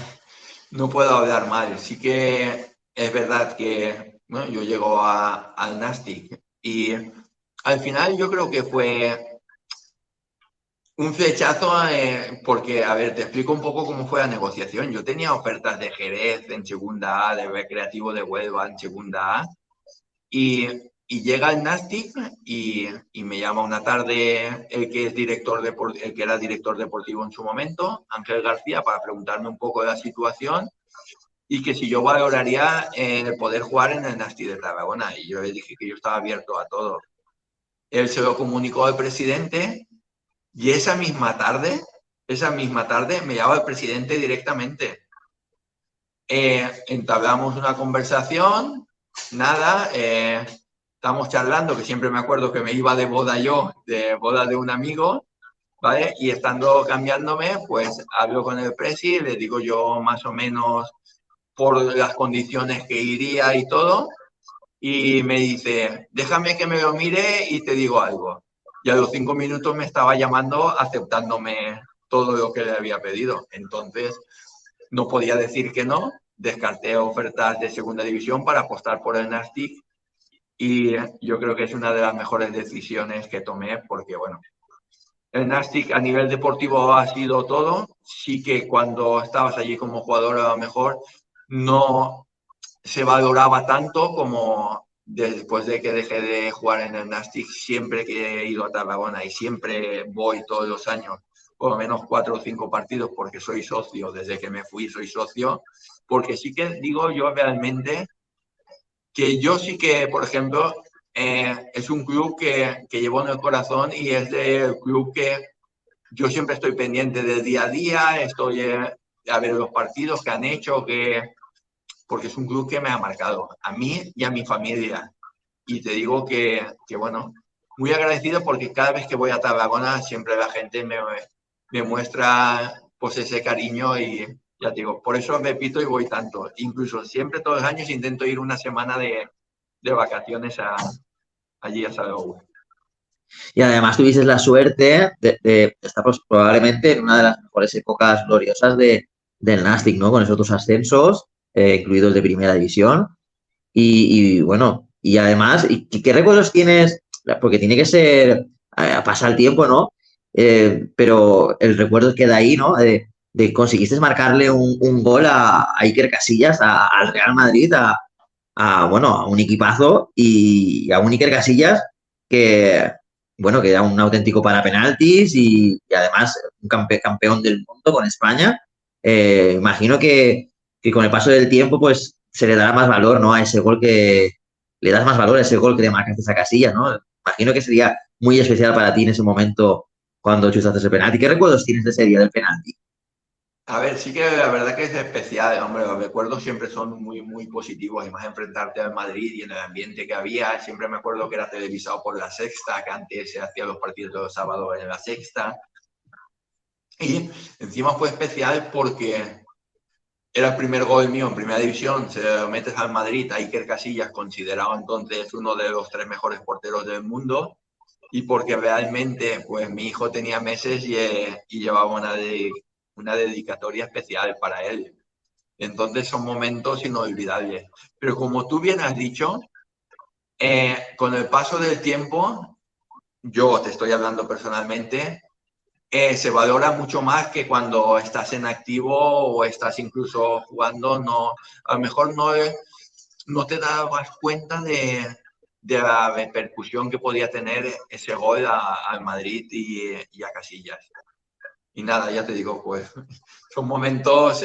no puedo hablar mal. Sí que es verdad que bueno, yo llego al Nastic y al final yo creo que fue un flechazo porque, a ver, te explico un poco cómo fue la negociación. Yo tenía ofertas de Jerez en segunda A, de Recreativo de Huelva en segunda A y, y llega el Nastic y me llama una tarde el que era director deportivo en su momento, Ángel García, para preguntarme un poco de la situación y que si yo valoraría el poder jugar en el Nastic de Tarragona. Y yo le dije que yo estaba abierto a todo. Él se lo comunicó al presidente y esa misma tarde me llama el presidente directamente. Entablamos una conversación, nada, estamos charlando, que siempre me acuerdo que me iba de boda yo, de boda de un amigo, ¿vale? Y estando cambiándome, pues hablo con el presi, le digo yo más o menos por las condiciones que iría y todo, y me dice, déjame que me lo mire y te digo algo. Y a los 5 minutos me estaba llamando aceptándome todo lo que le había pedido. Entonces, no podía decir que no, descarté ofertas de segunda división para apostar por el Nastic y yo creo que es una de las mejores decisiones que tomé porque, bueno, el Nastic a nivel deportivo ha sido todo. Sí que cuando estabas allí como jugador a lo mejor no se valoraba tanto como después de que dejé de jugar en el Nastic, siempre que he ido a Tarragona y siempre voy todos los años, por lo menos 4 o 5 partidos, porque soy socio, desde que me fui soy socio, porque sí que digo yo realmente que yo sí que, por ejemplo, es un club que llevo en el corazón y es el club que yo siempre estoy pendiente del día a día, estoy a ver los partidos que han hecho, porque es un club que me ha marcado a mí y a mi familia. Y te digo que bueno, muy agradecido porque cada vez que voy a Tarragona siempre la gente me muestra pues ese cariño y ya te digo, por eso repito y voy tanto. Incluso siempre todos los años intento ir una semana de vacaciones allí a Salou. Y además tuviste la suerte de estar pues, probablemente en una de las mejores épocas gloriosas del Nastic, ¿no? Con esos dos ascensos, incluidos de primera división. Bueno, y además, ¿qué recuerdos tienes? Porque tiene que ser, pasa el tiempo, ¿no? Pero el recuerdo queda ahí, ¿no? De conseguiste marcarle un gol a Iker Casillas, al Real Madrid, bueno, a un equipazo y a un Iker Casillas que, bueno, que era un auténtico para penaltis y además un campeón del mundo con España. Imagino que con el paso del tiempo, pues se le dará más valor, ¿no? A ese gol le das más valor a ese gol que le marcaste a Casillas, ¿no? Imagino que sería muy especial para ti en ese momento cuando chuzaste ese penalti. ¿Qué recuerdos tienes de ese día del penalti? A ver, sí que la verdad que es especial, hombre, los recuerdos siempre son muy, muy positivos, además enfrentarte al Madrid y en el ambiente que había, siempre me acuerdo que era televisado por La Sexta, que antes se hacían los partidos de los sábados en La Sexta, y encima fue especial porque era el primer gol mío en primera división, se lo metes al Madrid, a Iker Casillas, considerado entonces uno de los 3 mejores porteros del mundo, y porque realmente pues mi hijo tenía meses y llevaba una dedicatoria especial para él. Entonces son momentos inolvidables. Pero como tú bien has dicho, con el paso del tiempo, yo te estoy hablando personalmente, se valora mucho más que cuando estás en activo o estás incluso jugando, no, a lo mejor no te dabas cuenta de la repercusión que podía tener ese gol al Madrid y a Casillas. Y nada, ya te digo, pues son momentos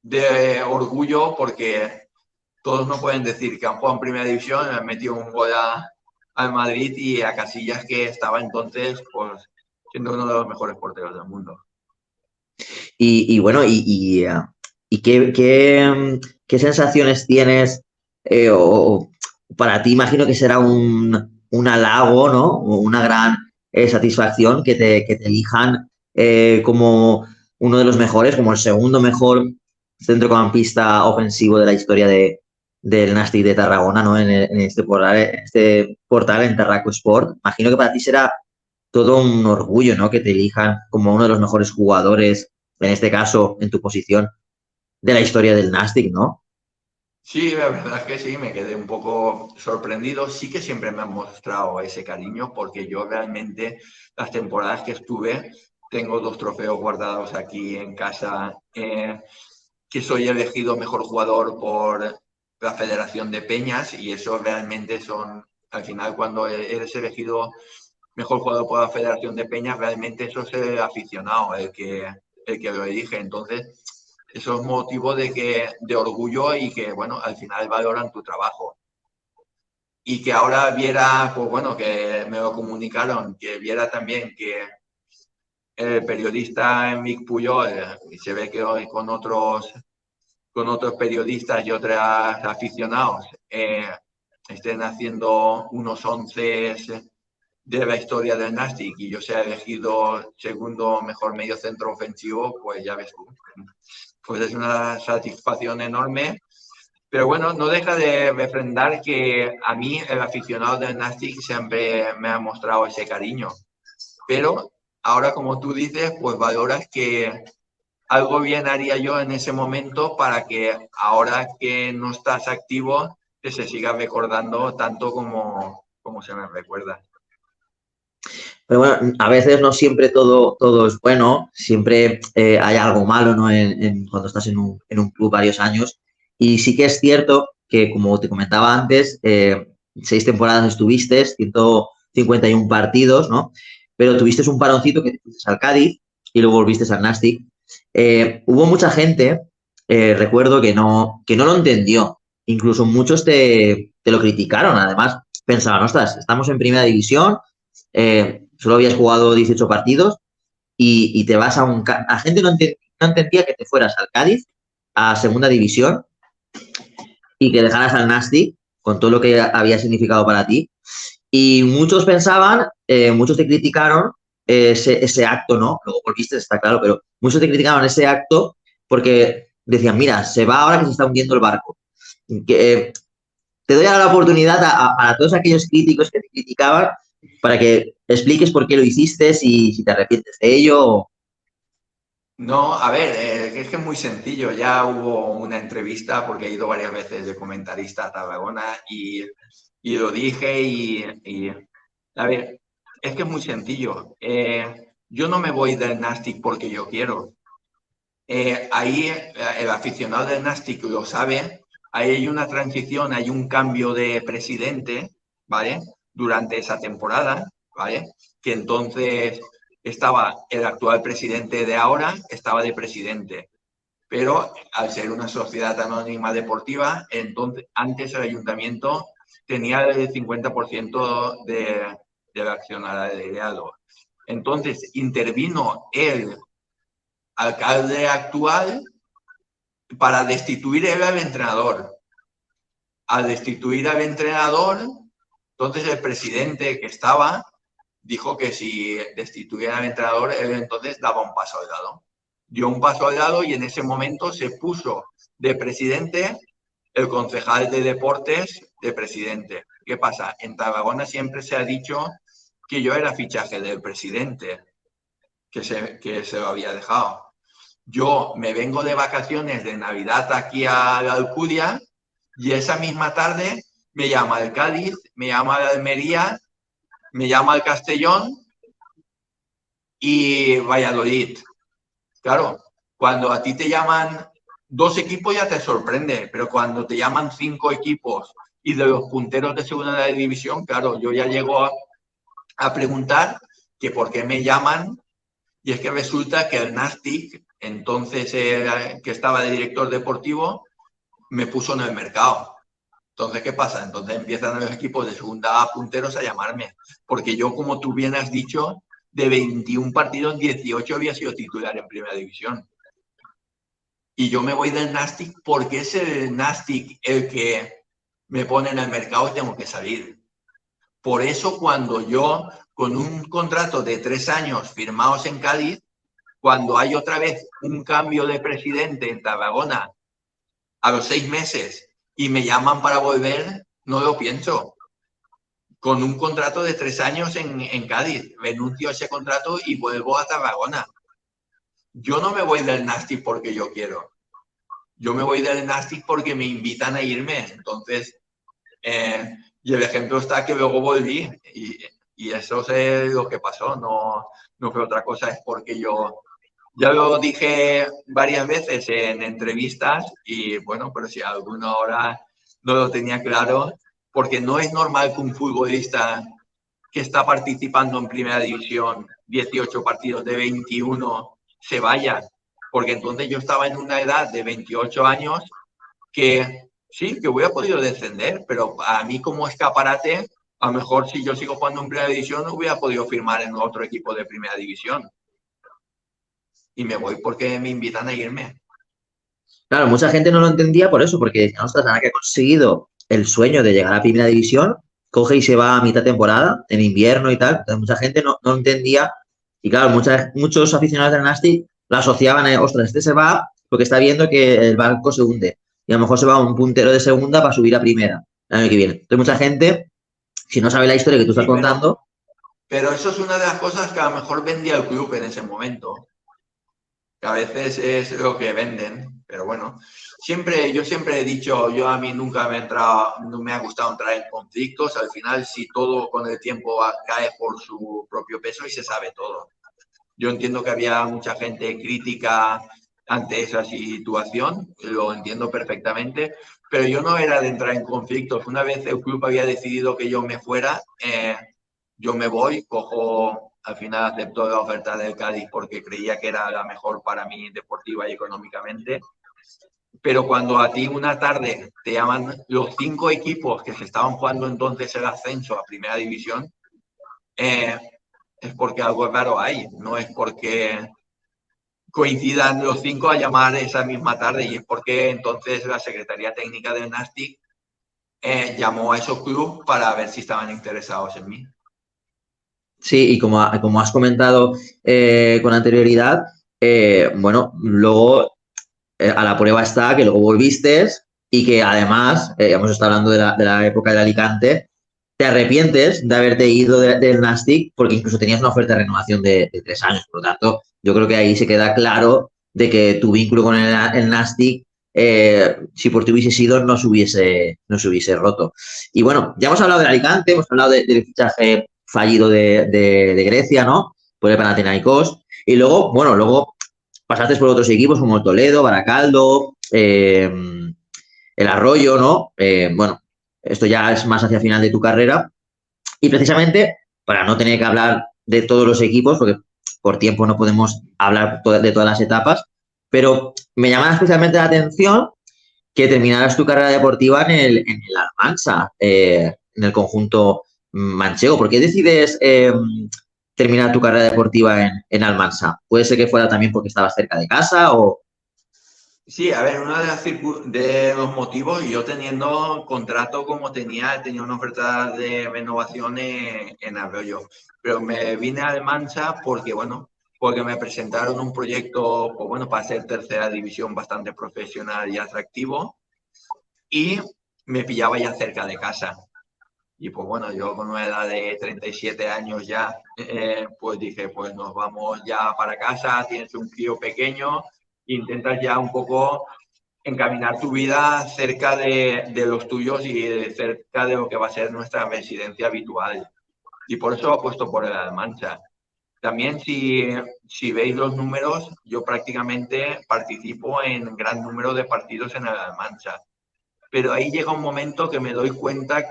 de orgullo porque todos no pueden decir que han jugado en primera división, han metido un gol al Madrid y a Casillas, que estaba entonces pues, siendo uno de los mejores porteros del mundo. Bueno, ¿y qué sensaciones tienes? O para ti imagino que será un halago, ¿no? O una gran satisfacción que te elijan como uno de los mejores, como el segundo mejor centrocampista ofensivo de la historia del Nastic de Tarragona, ¿no? En este portal en Tarraco Sport. Imagino que para ti será todo un orgullo, ¿no? Que te elijan como uno de los mejores jugadores, en este caso, en tu posición, de la historia del Nastic, ¿no? Sí, la verdad es que sí, me quedé un poco sorprendido. Sí que siempre me han mostrado ese cariño porque yo realmente las temporadas que estuve tengo 2 trofeos guardados aquí en casa, que soy elegido mejor jugador por la Federación de Peñas y eso realmente son, al final cuando eres elegido mejor jugador por la Federación de Peñas, realmente eso es el aficionado el que lo elige. Entonces, eso es motivo de orgullo y que, bueno, al final valoran tu trabajo. Y que ahora viera, pues bueno, que me lo comunicaron, que viera también que el periodista Enric Puyol, y se ve que hoy con otros periodistas y otros aficionados estén haciendo unos 11 de la historia del Nastic y yo sea elegido segundo mejor medio centro ofensivo, pues ya ves tú. pues es una satisfacción enorme. Pero bueno, no deja de refrendar que a mí, el aficionado del Nastic, siempre me ha mostrado ese cariño. Pero ahora, como tú dices, pues valoras que algo bien haría yo en ese momento para que ahora que no estás activo, que se siga recordando tanto como se me recuerda. Pero bueno, a veces no siempre todo es bueno, siempre hay algo malo, ¿no? Cuando estás en un club varios años. Y sí que es cierto que, como te comentaba antes, 6 temporadas estuviste, 151 partidos, ¿no? Pero tuviste un paroncito que te fuiste al Cádiz y luego volviste al Nastic. Hubo mucha gente, recuerdo, que no lo entendió. Incluso muchos te lo criticaron. Además, pensaban, ostras, estamos en primera división, solo habías jugado 18 partidos y te vas a un... La gente no entendía que te fueras al Cádiz, a segunda división, y que dejaras al Nastic con todo lo que había significado para ti. Y muchos pensaban, muchos te criticaron ese acto, ¿no? Luego volviste, está claro, pero muchos te criticaron ese acto porque decían, mira, se va ahora que se está hundiendo el barco. Que, te doy ahora la oportunidad a todos aquellos críticos que te criticaban para que expliques por qué lo hiciste, si te arrepientes de ello. No, a ver, es que es muy sencillo. Ya hubo una entrevista, porque he ido varias veces de comentarista a Tarragona y lo dije a ver, es que es muy sencillo. Yo no me voy del Nastic porque yo quiero. Ahí el aficionado del Nastic lo sabe. Ahí hay una transición, hay un cambio de presidente, ¿vale? Durante esa temporada, ¿vale? Que entonces estaba el actual presidente de ahora, estaba de presidente. Pero al ser una sociedad anónima deportiva, entonces antes el ayuntamiento tenía el 50% del accionariado. Entonces intervino el alcalde actual para destituir al entrenador. Al destituir al entrenador, entonces el presidente que estaba dijo que si destituían al entrenador, él entonces daba un paso al lado. Dio un paso al lado y en ese momento se puso de presidente el concejal de deportes de presidente. ¿Qué pasa? En Tarragona siempre se ha dicho que yo era fichaje del presidente, que se lo había dejado. Yo me vengo de vacaciones de Navidad aquí a la Alcudia y esa misma tarde me llama el Cádiz, me llama el Almería, me llama el Castellón y Valladolid. Claro, cuando a ti te llaman 2 equipos ya te sorprende, pero cuando te llaman 5 equipos y de los punteros de segunda división, claro, yo ya llego a preguntar que por qué me llaman, y es que resulta que el Nastic, entonces que estaba de director deportivo, me puso en el mercado. Entonces, ¿qué pasa? Entonces empiezan los equipos de segunda punteros a llamarme, porque yo, como tú bien has dicho, de 21 partidos, 18 había sido titular en primera división. Y yo me voy del Nastic porque es el Nastic el que me pone en el mercado y tengo que salir. Por eso, cuando yo, con un contrato de 3 años firmados en Cádiz, cuando hay otra vez un cambio de presidente en Tarragona a los 6 meses y me llaman para volver, no lo pienso. Con un contrato de 3 años en Cádiz, renuncio a ese contrato y vuelvo a Tarragona. Yo no me voy del Nastic porque yo quiero. Yo me voy del Nastic porque me invitan a irme. Entonces, y el ejemplo está que luego volví y eso es lo que pasó. No fue otra cosa, es porque yo ya lo dije varias veces en entrevistas y bueno, pero si alguno ahora no lo tenía claro, porque no es normal que un futbolista que está participando en primera división, 18 partidos de 21, se vaya, porque entonces yo estaba en una edad de 28 años que sí, que hubiera podido descender, pero a mí como escaparate, a lo mejor si yo sigo jugando en primera división, hubiera podido firmar en otro equipo de primera división. Y me voy porque me invitan a irme. Claro, mucha gente no lo entendía por eso, porque decían, ostras, ahora que ha conseguido el sueño de llegar a primera división, coge y se va a mitad temporada, en invierno y tal. Entonces, mucha gente no entendía. Y claro, muchos aficionados del Nastic lo asociaban, ostras, este se va, porque está viendo que el barco se hunde y a lo mejor se va a un puntero de segunda para subir a primera el año que viene. Entonces, mucha gente, si no sabe la historia que tú estás contando... Pero eso es una de las cosas que a lo mejor vendía el club en ese momento. Que a veces es lo que venden, pero bueno. Yo siempre he dicho, a mí nunca no me ha gustado entrar en conflictos. Al final, si todo con el tiempo cae por su propio peso y se sabe todo. Yo entiendo que había mucha gente crítica ante esa situación, lo entiendo perfectamente, pero yo no era de entrar en conflictos. Una vez el club había decidido que yo me fuera, yo me voy, al final acepto la oferta del Cádiz porque creía que era la mejor para mí deportiva y económicamente. Pero cuando a ti una tarde te llaman los 5 equipos que se estaban jugando entonces el ascenso a primera división, es porque algo raro hay, no es porque coincidan los 5 a llamar esa misma tarde, y es porque entonces la Secretaría Técnica del Nastic llamó a esos clubes para ver si estaban interesados en mí. Sí, y como has comentado con anterioridad, bueno, luego a la prueba está que luego volviste y que además, hemos estado hablando de la época del Alicante, te arrepientes de haberte ido del Nastic porque incluso tenías una oferta de renovación de 3 años. Por lo tanto, yo creo que ahí se queda claro de que tu vínculo con el Nastic, si por ti hubiese sido, no se hubiese roto. Y bueno, ya hemos hablado del Alicante, hemos hablado del fichaje fallido de Grecia, ¿no? Por el Panathinaikos. Y luego, bueno, pasaste por otros equipos como el Toledo, Baracaldo, el Arroyo, ¿no? Bueno, esto ya es más hacia el final de tu carrera. Y precisamente, para no tener que hablar de todos los equipos, porque por tiempo no podemos hablar de todas las etapas, pero me llama especialmente la atención que terminaras tu carrera deportiva en el Almansa, en el conjunto manchego. ¿Por qué decides terminar tu carrera deportiva en Almansa? ¿Puede ser que fuera también porque estabas cerca de casa o...? Sí, a ver, uno de los motivos, yo teniendo contrato como tenía una oferta de renovación en Arroyo, pero me vine a Almansa porque, bueno, porque me presentaron un proyecto, pues bueno, para ser tercera división bastante profesional y atractivo, y me pillaba ya cerca de casa. Y pues bueno, yo con una edad de 37 años ya, pues dije, pues nos vamos ya para casa, tienes un crío pequeño, intentas ya un poco encaminar tu vida cerca de los tuyos y cerca de lo que va a ser nuestra residencia habitual. Y por eso apuesto por el Almansa. También si veis los números, yo prácticamente participo en gran número de partidos en el Almansa. Pero ahí llega un momento que me doy cuenta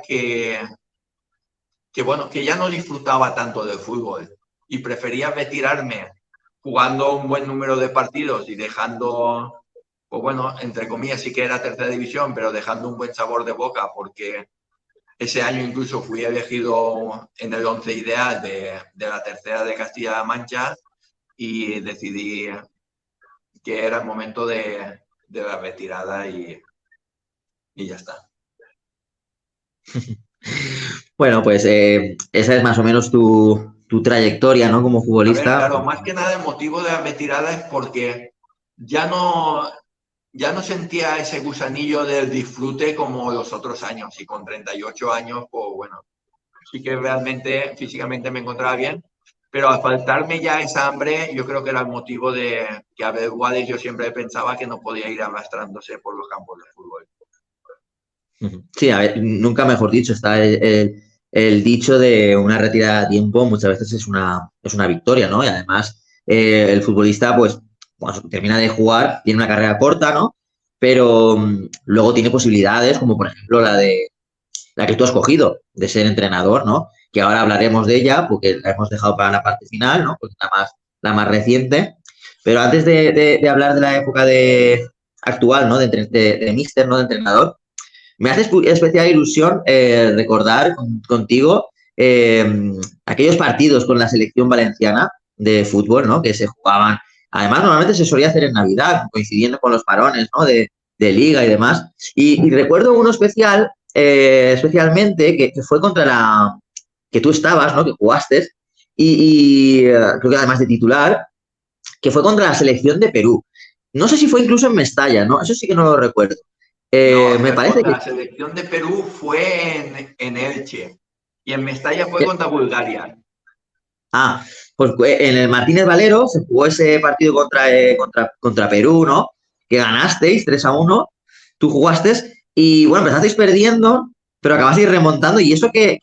bueno, que ya no disfrutaba tanto del fútbol y prefería retirarme jugando un buen número de partidos y dejando, pues bueno, entre comillas sí que era tercera división, pero dejando un buen sabor de boca, porque ese año incluso fui elegido en el 11 ideal de la tercera de Castilla-La Mancha y decidí que era el momento de la retirada y ya está. Bueno, pues esa es más o menos tu trayectoria, ¿no? Como futbolista. A ver, claro, más que nada el motivo de la retirada es porque ya no sentía ese gusanillo del disfrute como los otros años, y con 38 años, pues bueno, sí que realmente físicamente me encontraba bien, pero al faltarme ya esa hambre, yo creo que era el motivo de que a ver, Guades yo siempre pensaba que no podía ir arrastrándose por los campos de fútbol. Sí, a ver, nunca mejor dicho, está el dicho de una retirada a tiempo muchas veces es una victoria, ¿no? Y además el futbolista, pues, cuando termina de jugar, tiene una carrera corta, ¿no? Pero luego tiene posibilidades, como por ejemplo la que tú has cogido, de ser entrenador, ¿no? Que ahora hablaremos de ella, porque la hemos dejado para la parte final, ¿no? Porque es la más reciente. Pero antes de hablar de la época actual, ¿no? De míster, ¿no? De entrenador, me hace especial ilusión recordar contigo aquellos partidos con la selección valenciana de fútbol, ¿no? Que se jugaban. Además, normalmente se solía hacer en Navidad, coincidiendo con los parones, ¿no? De liga y demás. Y recuerdo uno especialmente que fue contra que tú estabas, ¿no? Que jugaste y creo que además de titular, que fue contra la selección de Perú. no sé si fue incluso en Mestalla, ¿no? Eso sí que no lo recuerdo. No, Me parece que... la selección de Perú fue en Elche y en Mestalla fue que- contra Bulgaria. Ah, pues en el Martínez Valero se jugó ese partido contra Perú, ¿no? Que ganasteis 3-1, tú jugaste y bueno, empezasteis perdiendo, pero acabasteis remontando y eso que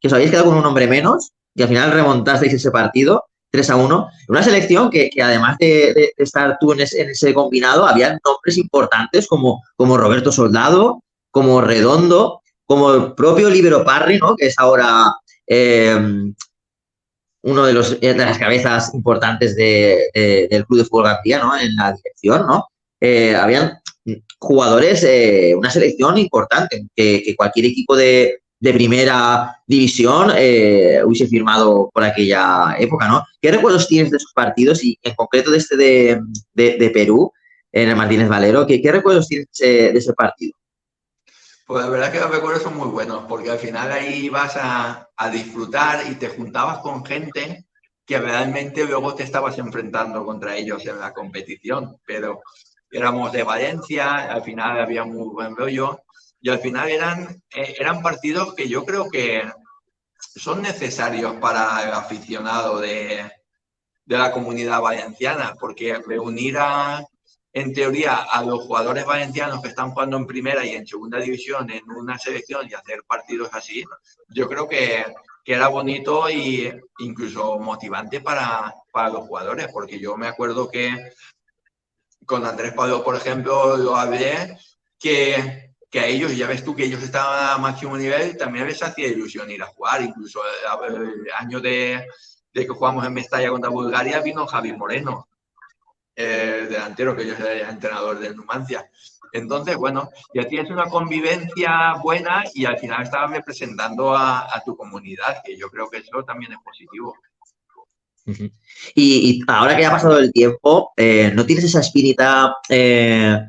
os habéis quedado con un hombre menos y al final remontasteis ese partido 3-1. Una selección que además de estar tú en ese combinado, había nombres importantes como Roberto Soldado, como Redondo, como el propio Libero Parry, ¿no? Que es ahora uno de las cabezas importantes del Club de Fútbol García, ¿no? En la dirección, ¿no? Habían jugadores, una selección importante, que cualquier equipo de primera división hubiese firmado por aquella época, ¿no? ¿Qué recuerdos tienes de esos partidos y en concreto de este de Perú, en el Martínez Valero? ¿Qué recuerdos tienes de ese partido? Pues la verdad que los recuerdos son muy buenos, porque al final ahí ibas a disfrutar y te juntabas con gente que realmente luego te estabas enfrentando contra ellos en la competición. Pero éramos de Valencia, al final había muy buen rollo y al final eran partidos que yo creo que son necesarios para el aficionado de la comunidad valenciana, porque reunir en teoría a los jugadores valencianos que están jugando en primera y en segunda división en una selección y hacer partidos así, yo creo que era bonito e incluso motivante para los jugadores, porque yo me acuerdo que con Andrés Pablo, por ejemplo, lo hablé, que a ellos, ya ves tú que ellos estaban a máximo nivel, también les hacía ilusión ir a jugar, incluso el año de que jugamos en Mestalla contra Bulgaria vino Javi Moreno, el delantero, que yo soy el entrenador del Numancia. Entonces, bueno, ya tienes una convivencia buena y al final estabas representando a tu comunidad, que yo creo que eso también es positivo. Y ahora que ha pasado el tiempo, ¿no tienes esa espinita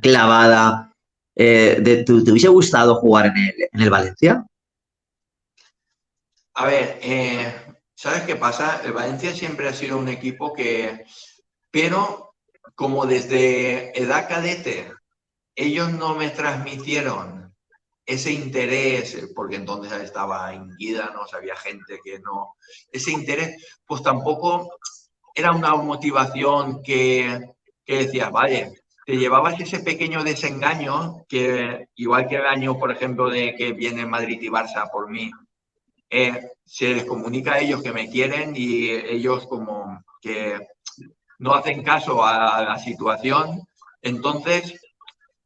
clavada ¿te hubiese gustado jugar en el Valencia? A ver, ¿sabes qué pasa? El Valencia siempre ha sido un equipo pero como desde edad cadete, ellos no me transmitieron ese interés, porque entonces estaba en Guídanos, había gente que no, ese interés, pues tampoco era una motivación que decías, vale, te llevabas ese pequeño desengaño que, igual que el año, por ejemplo, de que viene Madrid y Barça por mí, se les comunica a ellos que me quieren y ellos como que no hacen caso a la situación. Entonces,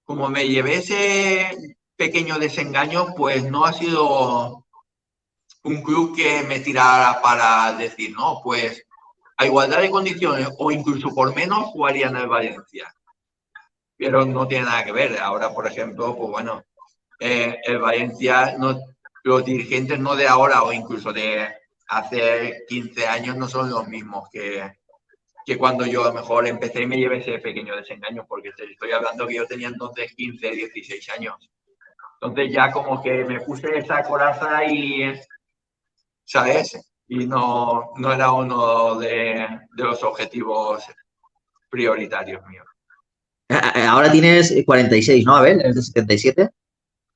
como me llevé ese pequeño desengaño, pues no ha sido un club que me tirara para decir, no, pues a igualdad de condiciones o incluso por menos jugaría en el Valencia. Pero no tiene nada que ver. Ahora, por ejemplo, pues bueno, el Valencia, no, los dirigentes no de ahora o incluso de hace 15 años no son los mismos que cuando yo a lo mejor empecé y me llevé ese pequeño desengaño, porque te estoy hablando que yo tenía entonces 15, 16 años. Entonces ya como que me puse esa coraza y, ¿sabes? Y no era uno de los objetivos prioritarios míos. Ahora tienes 46, ¿no? Abel, eres de 77.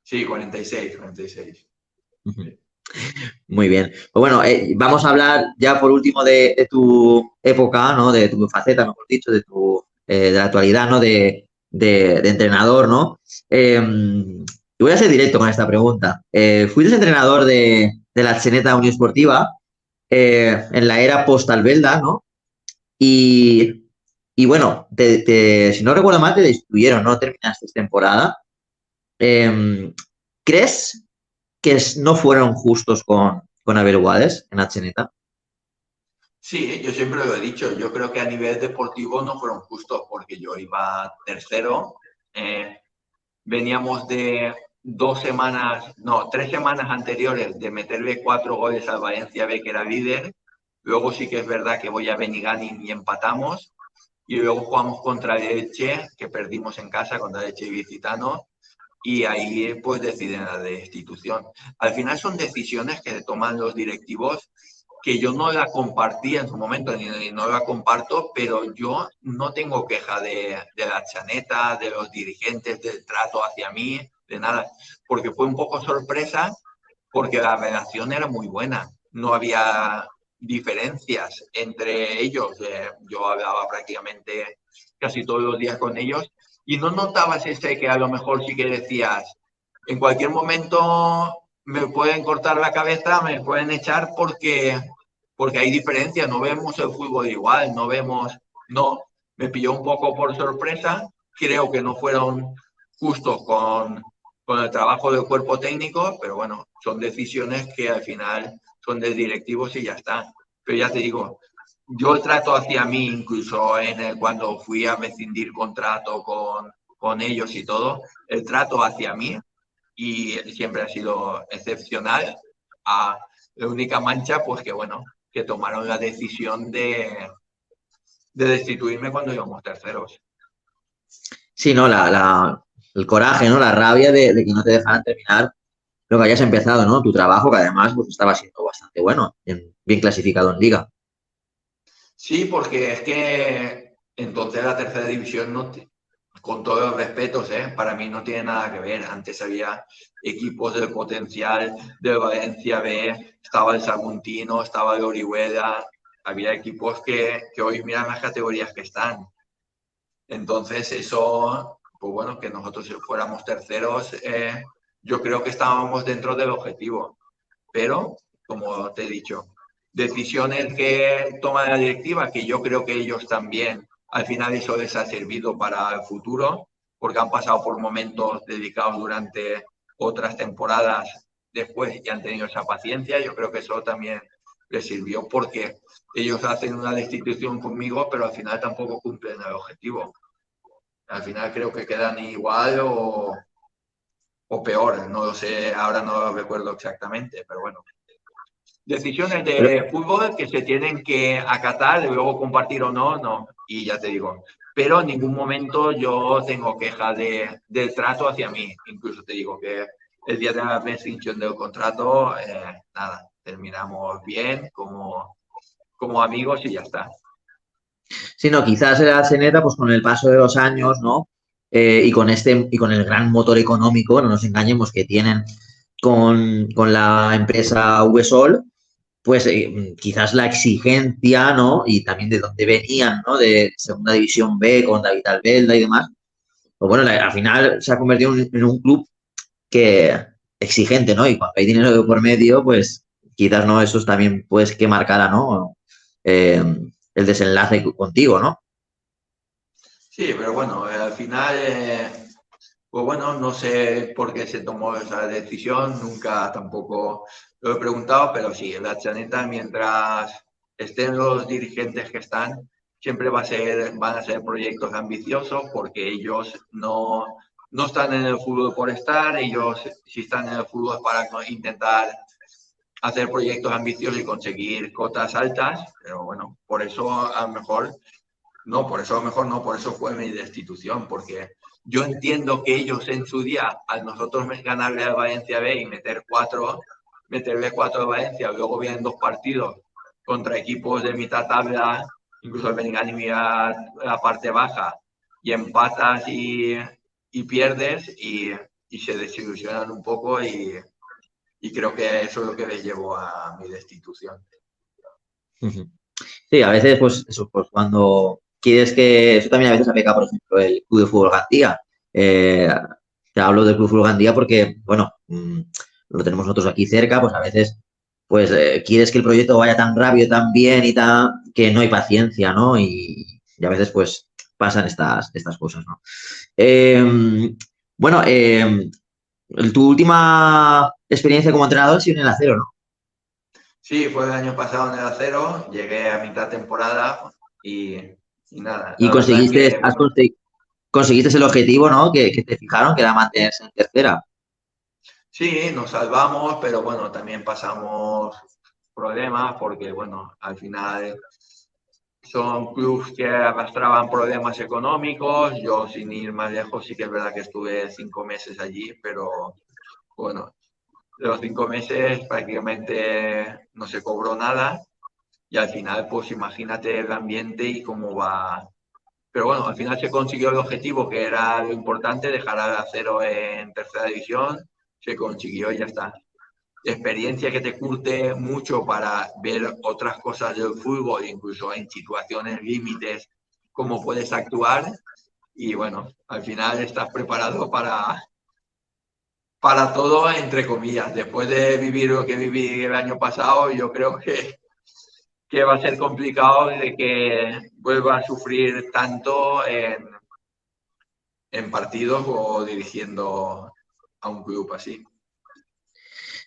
Sí, 46, 46. Ujú. Muy bien. Pues bueno, vamos a hablar ya por último de tu época, ¿no? De tu faceta, mejor dicho, de la actualidad, ¿no? De entrenador, ¿no? Y voy a ser directo con esta pregunta. Fuiste entrenador de la Cheneta Unión Esportiva en la era post-Albelda, ¿no? Y, y bueno, si no recuerdo mal, te destruyeron, no terminaste temporada. Eh, ¿Crees que no fueron justos con Abel Guades en Atzeneta? Sí, yo siempre lo he dicho, yo creo que a nivel deportivo no fueron justos porque yo iba tercero, eh, veníamos de 2 semanas, no, 3 semanas anteriores de meterle 4 goles al Valencia B, que era líder. Luego sí que es verdad que voy a Benigani y empatamos. Y luego jugamos contra el Elche, que perdimos en casa contra el Elche Vicitano. Y ahí pues deciden la destitución. Al final son decisiones que toman los directivos que yo no la compartía en su momento, ni no la comparto, pero yo no tengo queja de la chaneta, de los dirigentes, del trato hacia mí, de nada, porque fue un poco sorpresa, porque la relación era muy buena, no había diferencias entre ellos, yo hablaba prácticamente casi todos los días con ellos, y no notabas ese que a lo mejor sí que decías, en cualquier momento me pueden cortar la cabeza, me pueden echar porque hay diferencias, no vemos el fútbol igual, no vemos, no, me pilló un poco por sorpresa, creo que no fueron justos con el trabajo del cuerpo técnico, pero bueno, son decisiones que al final son de directivos y ya está. Pero ya te digo, yo trato hacia mí, incluso cuando fui a rescindir contrato con ellos y todo, el trato hacia mí y siempre ha sido excepcional. La única mancha, pues que bueno, que tomaron la decisión de destituirme cuando íbamos terceros. Sí, ¿no? El coraje, ¿no? La rabia de que no te dejaran terminar lo que hayas empezado, ¿no? Tu trabajo, que además pues, estaba siendo bastante bueno, bien clasificado en liga. Sí, porque es que entonces la tercera división, no con todos los respetos, para mí no tiene nada que ver. Antes había equipos del potencial del Valencia B, estaba el Saguntino, estaba el Orihuela, había equipos que hoy miran las categorías que están. Entonces eso, pues bueno, que nosotros fuéramos terceros, yo creo que estábamos dentro del objetivo. Pero, como te he dicho, decisiones que toma la directiva, que yo creo que ellos también, al final eso les ha servido para el futuro, porque han pasado por momentos dedicados durante otras temporadas después y han tenido esa paciencia. Yo creo que eso también les sirvió porque ellos hacen una destitución conmigo, pero al final tampoco cumplen el objetivo. Al final creo que quedan igual o peor, no lo sé, ahora no lo recuerdo exactamente, pero bueno. Decisiones Pero, de fútbol que se tienen que acatar, de luego compartir o no, no. Y ya te digo, pero en ningún momento yo tengo queja del trato hacia mí. Incluso te digo que el día de la rescisión del contrato, nada, terminamos bien como amigos y ya está. sí, no, quizás la Seneta, pues con el paso de los años, ¿no? Y con el gran motor económico, no nos engañemos, que tienen con la empresa VSOL, pues quizás la exigencia, ¿no? Y también de dónde venían, ¿no? De Segunda División B con David Albelda y demás. Pues bueno, al final se ha convertido en un club que exigente, ¿no? Y cuando hay dinero de por medio, pues quizás, ¿no? Eso también, pues, que marcará, ¿no? Eh, el desenlace contigo, ¿no? Sí, pero bueno, al final, pues bueno, no sé por qué se tomó esa decisión, nunca tampoco lo he preguntado, pero sí, la Chaneta, mientras estén los dirigentes que están, siempre van a ser proyectos ambiciosos porque ellos no están en el fútbol por estar, ellos sí están en el fútbol para intentar hacer proyectos ambiciosos y conseguir cotas altas, pero bueno, por eso a lo mejor no, por eso a lo mejor no, por eso fue mi destitución, porque yo entiendo que ellos en su día, al nosotros ganarle al Valencia B y meterle cuatro a Valencia, luego vienen dos partidos contra equipos de mitad tabla, incluso el Benigani a la parte baja, y empatas y pierdes y se desilusionan un poco y creo que eso es lo que les llevó a mi destitución. Sí, a veces, pues, eso, pues cuando quieres que. Eso también a veces aplica, por ejemplo, el Club de Fútbol Gandía. Te hablo del Club de Fútbol Gandía porque, bueno, lo tenemos nosotros aquí cerca, pues a veces, pues, quieres que el proyecto vaya tan rápido, tan bien y tan. Que no hay paciencia, ¿no? Y a veces, pues, pasan estas cosas, ¿no? Bueno, tu última experiencia como entrenador ha sido en el acero, ¿no? Sí, fue el año pasado en el acero, llegué a mitad temporada y nada, Y la verdad conseguiste, que, bueno, conseguiste el objetivo, ¿no? Que te fijaron, que era mantenerse en tercera. sí, nos salvamos, pero bueno, también pasamos problemas porque, bueno, al final son clubes que arrastraban problemas económicos, yo sin ir más lejos sí que es verdad que estuve 5 meses allí, pero bueno, de los 5 meses prácticamente no se cobró nada y al final, pues imagínate el ambiente y cómo va. Pero bueno, al final se consiguió el objetivo, que era lo importante, dejar a cero en tercera división, se consiguió y ya está. Experiencia que te curte mucho para ver otras cosas del fútbol, incluso en situaciones límites, cómo puedes actuar y bueno, al final estás preparado para todo, entre comillas. Después de vivir lo que viví el año pasado, yo creo que va a ser complicado de que vuelva a sufrir tanto en partidos o dirigiendo a un club así.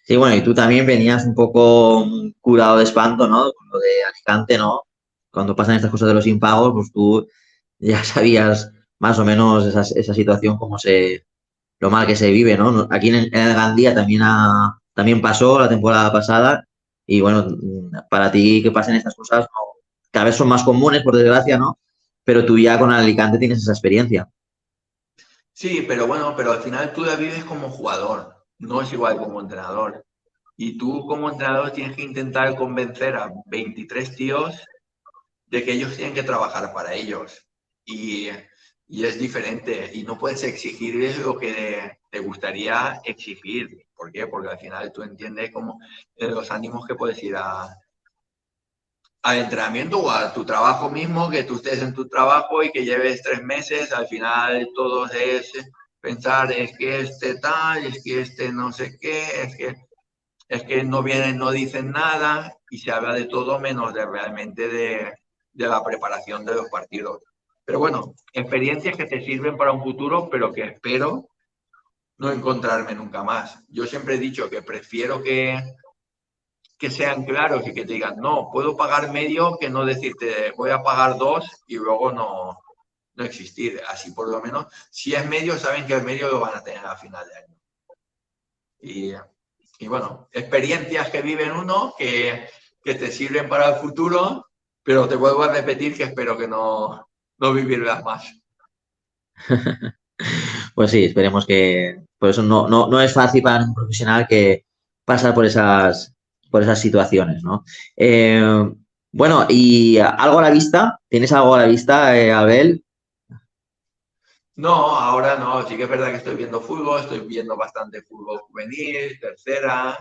Sí, bueno, y tú también venías un poco curado de espanto, ¿no? Con lo de Alicante, ¿no? Cuando pasan estas cosas de los impagos, pues tú ya sabías más o menos esa situación, lo mal que se vive, ¿no? Aquí en el Gandía también pasó la temporada pasada y bueno, para ti que pasen estas cosas, cada vez son más comunes, por desgracia, ¿no? Pero tú ya con Alicante tienes esa experiencia. Sí, pero bueno, pero al final tú la vives como jugador, no es igual como entrenador. Y tú como entrenador tienes que intentar convencer a 23 tíos de que ellos tienen que trabajar para ellos. Y, y es diferente. Y no puedes exigirles lo que te gustaría exigir. ¿Por qué? Porque al final tú entiendes como los ánimos que puedes ir al entrenamiento o a tu trabajo mismo, que tú estés en tu trabajo y que lleves 3 meses, al final todo es pensar, es que este tal, es que este no sé qué, es que no vienen, no dicen nada y se habla de todo menos de realmente de la preparación de los partidos. Pero bueno, experiencias que te sirven para un futuro, pero que espero no encontrarme nunca más. Yo siempre he dicho que prefiero que sean claros y que te digan, no, puedo pagar medio, que no decirte, voy a pagar dos y luego no existir. Así por lo menos, si es medio, saben que el medio lo van a tener a final de año. Y, y bueno, experiencias que viven uno que te sirven para el futuro, pero te vuelvo a repetir que espero que no vivirlas más. Pues sí, esperemos que. Por eso no es fácil para un profesional que pasar por esas situaciones, ¿no? Bueno, y algo a la vista, ¿tienes algo a la vista, Abel? No, ahora no, sí que es verdad que estoy viendo fútbol, estoy viendo bastante fútbol juvenil, tercera,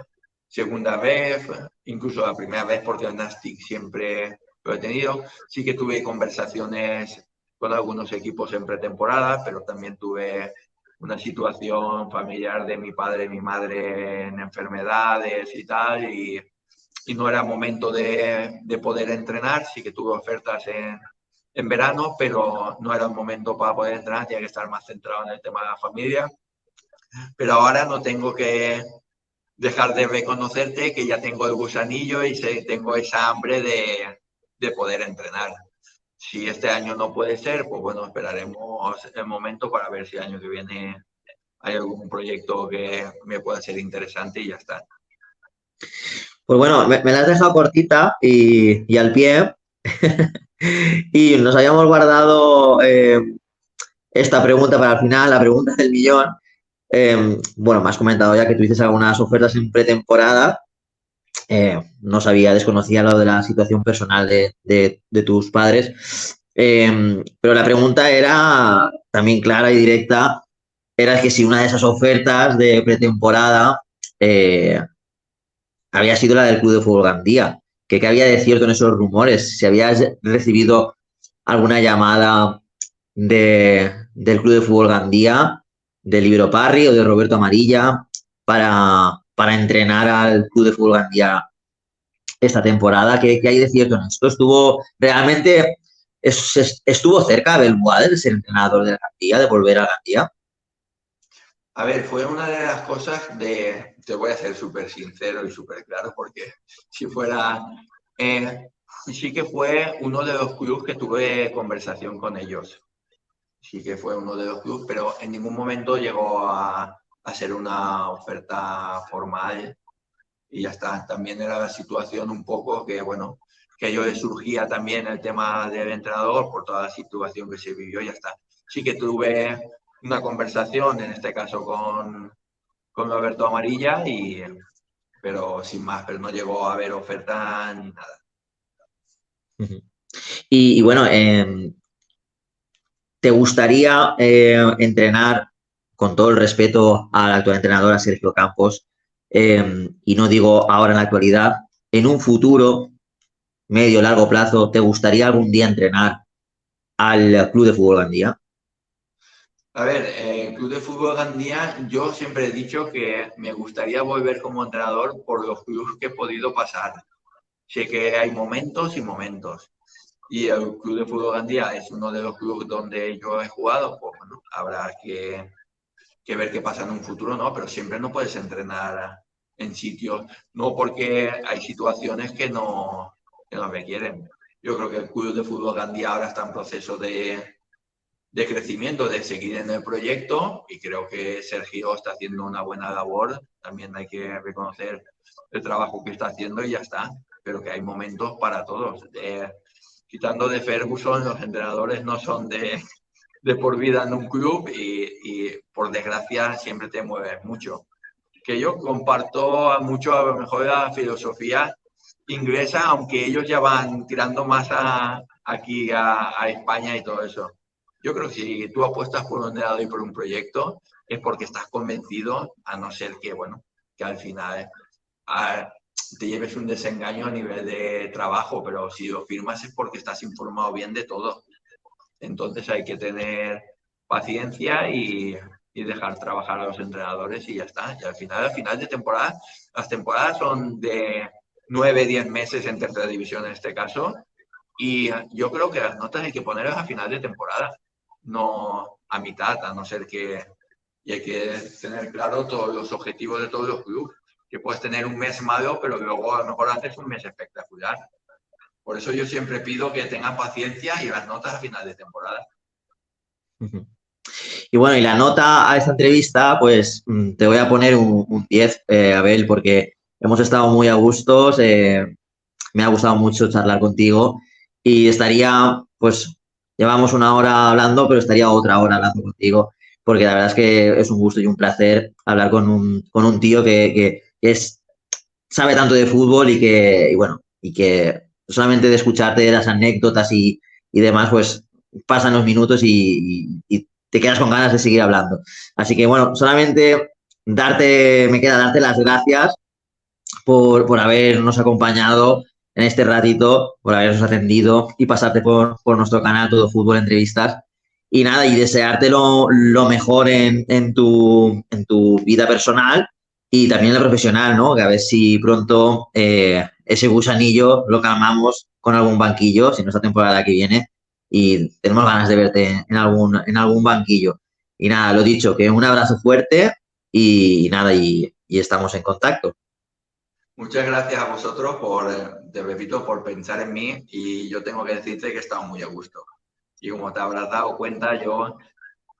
segunda vez, incluso la primera vez porque el Nastic siempre lo he tenido. Sí que tuve conversaciones con algunos equipos en pretemporada, pero también tuve una situación familiar de mi padre y mi madre en enfermedades y tal, y no era momento de poder entrenar, sí que tuve ofertas en verano, pero no era el momento para poder entrenar, tenía que estar más centrado en el tema de la familia. Pero ahora no tengo que dejar de reconocerte que ya tengo el gusanillo y tengo esa hambre de poder entrenar. Si este año no puede ser, pues bueno, esperaremos el momento para ver si el año que viene hay algún proyecto que me pueda ser interesante y ya está. Pues bueno, me la has dejado cortita y al pie. Y nos habíamos guardado esta pregunta para el final, la pregunta del millón. Bueno, me has comentado ya que tuviste algunas ofertas en pretemporada. No sabía, desconocía lo de la situación personal de tus padres. Pero la pregunta era también clara y directa. Era que si una de esas ofertas de pretemporada había sido la del Club de Fútbol Gandía. ¿Qué había de cierto en esos rumores? Si habías recibido alguna llamada del Club de Fútbol Gandía, de Libero Parry o de Roberto Amarilla para entrenar al Club de Fútbol Gandía esta temporada. ¿Qué hay de cierto en esto? Realmente estuvo cerca Abel Boades de ser entrenador de la Gandía, de volver a Gandía. A ver, fue una de las cosas te voy a ser súper sincero y súper claro, porque si fuera, sí que fue uno de los clubes que tuve conversación con ellos. Sí que fue uno de los clubes, pero en ningún momento llegó a ser una oferta formal y ya está. También era la situación un poco que, bueno, que yo le surgía también el tema del entrenador por toda la situación que se vivió y ya está. Sí que tuve una conversación, en este caso con Roberto Amarilla, pero sin más, pero no llegó a haber oferta ni nada. Ujú. Y bueno, ¿te gustaría entrenar, con todo el respeto al actual entrenador, a Sergio Campos, y no digo ahora en la actualidad, en un futuro, medio, largo plazo, ¿te gustaría algún día entrenar al Club de Fútbol Gandía? A ver, el Club de Fútbol Gandía, yo siempre he dicho que me gustaría volver como entrenador por los clubes que he podido pasar. Sé que hay momentos y momentos. Y el Club de Fútbol Gandía es uno de los clubes donde yo he jugado. Pues bueno, habrá que ver qué pasa en un futuro, ¿no? Pero siempre no puedes entrenar en sitios, no porque hay situaciones que no requieren. Yo creo que el Club de Fútbol Gandía ahora está en proceso de crecimiento, de seguir en el proyecto y creo que Sergio está haciendo una buena labor. También hay que reconocer el trabajo que está haciendo y ya está. Pero que hay momentos para todos. Quitando de Ferguson, los entrenadores no son de por vida en un club y por desgracia siempre te mueves mucho. Que yo comparto mucho a lo mejor la filosofía inglesa, aunque ellos ya van tirando más aquí a España y todo eso. Yo creo que si tú apuestas por un lado y por un proyecto, es porque estás convencido, a no ser que, bueno, que al final a, te lleves un desengaño a nivel de trabajo, pero si lo firmas es porque estás informado bien de todo. Entonces hay que tener paciencia y dejar trabajar a los entrenadores y ya está. Y al final de temporada, las temporadas son de 9, 10 meses en tercera división en este caso. Y yo creo que las notas hay que ponerlas a final de temporada, no a mitad, a no ser que... Y hay que tener claro todos los objetivos de todos los clubes. Que puedes tener un mes malo, pero luego a lo mejor haces un mes espectacular. Por eso yo siempre pido que tengan paciencia y las notas a final de temporada. Ujú. Y bueno, y la nota a esta entrevista, pues te voy a poner un 10, Abel, porque hemos estado muy a gustos, me ha gustado mucho charlar contigo y estaría, pues, llevamos una hora hablando, pero estaría otra hora hablando contigo, porque la verdad es que es un gusto y un placer hablar con un tío que es, sabe tanto de fútbol y bueno, y que solamente de escucharte las anécdotas y demás, pues pasan los minutos y te quedas con ganas de seguir hablando. Así que bueno, solamente me queda darte las gracias por habernos acompañado en este ratito, por habernos atendido y pasarte por nuestro canal Todo Fútbol Entrevistas. Y nada, y desearte lo mejor en tu vida personal y también en la profesional, ¿no? Que a ver si pronto ese gusanillo lo calmamos con algún banquillo, si no esta temporada que viene, y tenemos ganas de verte en algún banquillo. Y nada, lo dicho, que un abrazo fuerte y nada, y estamos en contacto. Muchas gracias a vosotros te repito, por pensar en mí y yo tengo que decirte que he estado muy a gusto. Y como te habrás dado cuenta, yo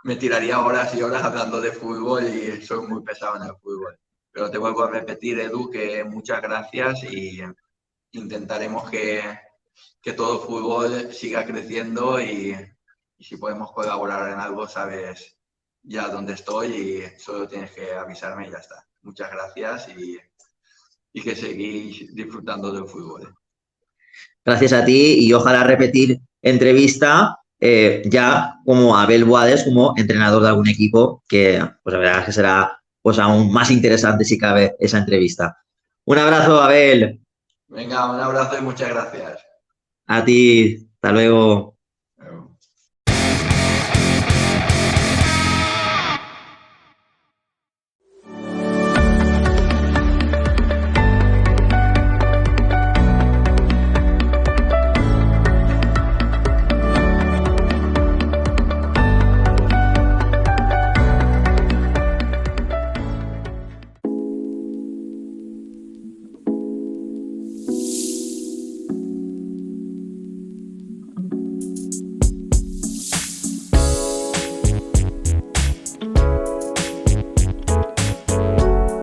me tiraría horas y horas hablando de fútbol y soy muy pesado en el fútbol. Pero te vuelvo a repetir, Edu, que muchas gracias y intentaremos que todo fútbol siga creciendo y si podemos colaborar en algo, sabes ya dónde estoy y solo tienes que avisarme y ya está. Muchas gracias y que seguís disfrutando del fútbol. Gracias a ti y ojalá repetir entrevista ya como Abel Boades como entrenador de algún equipo que pues la verdad es que será pues aún más interesante si cabe esa entrevista. Un abrazo, Abel. Venga, un abrazo y muchas gracias. A ti. Hasta luego.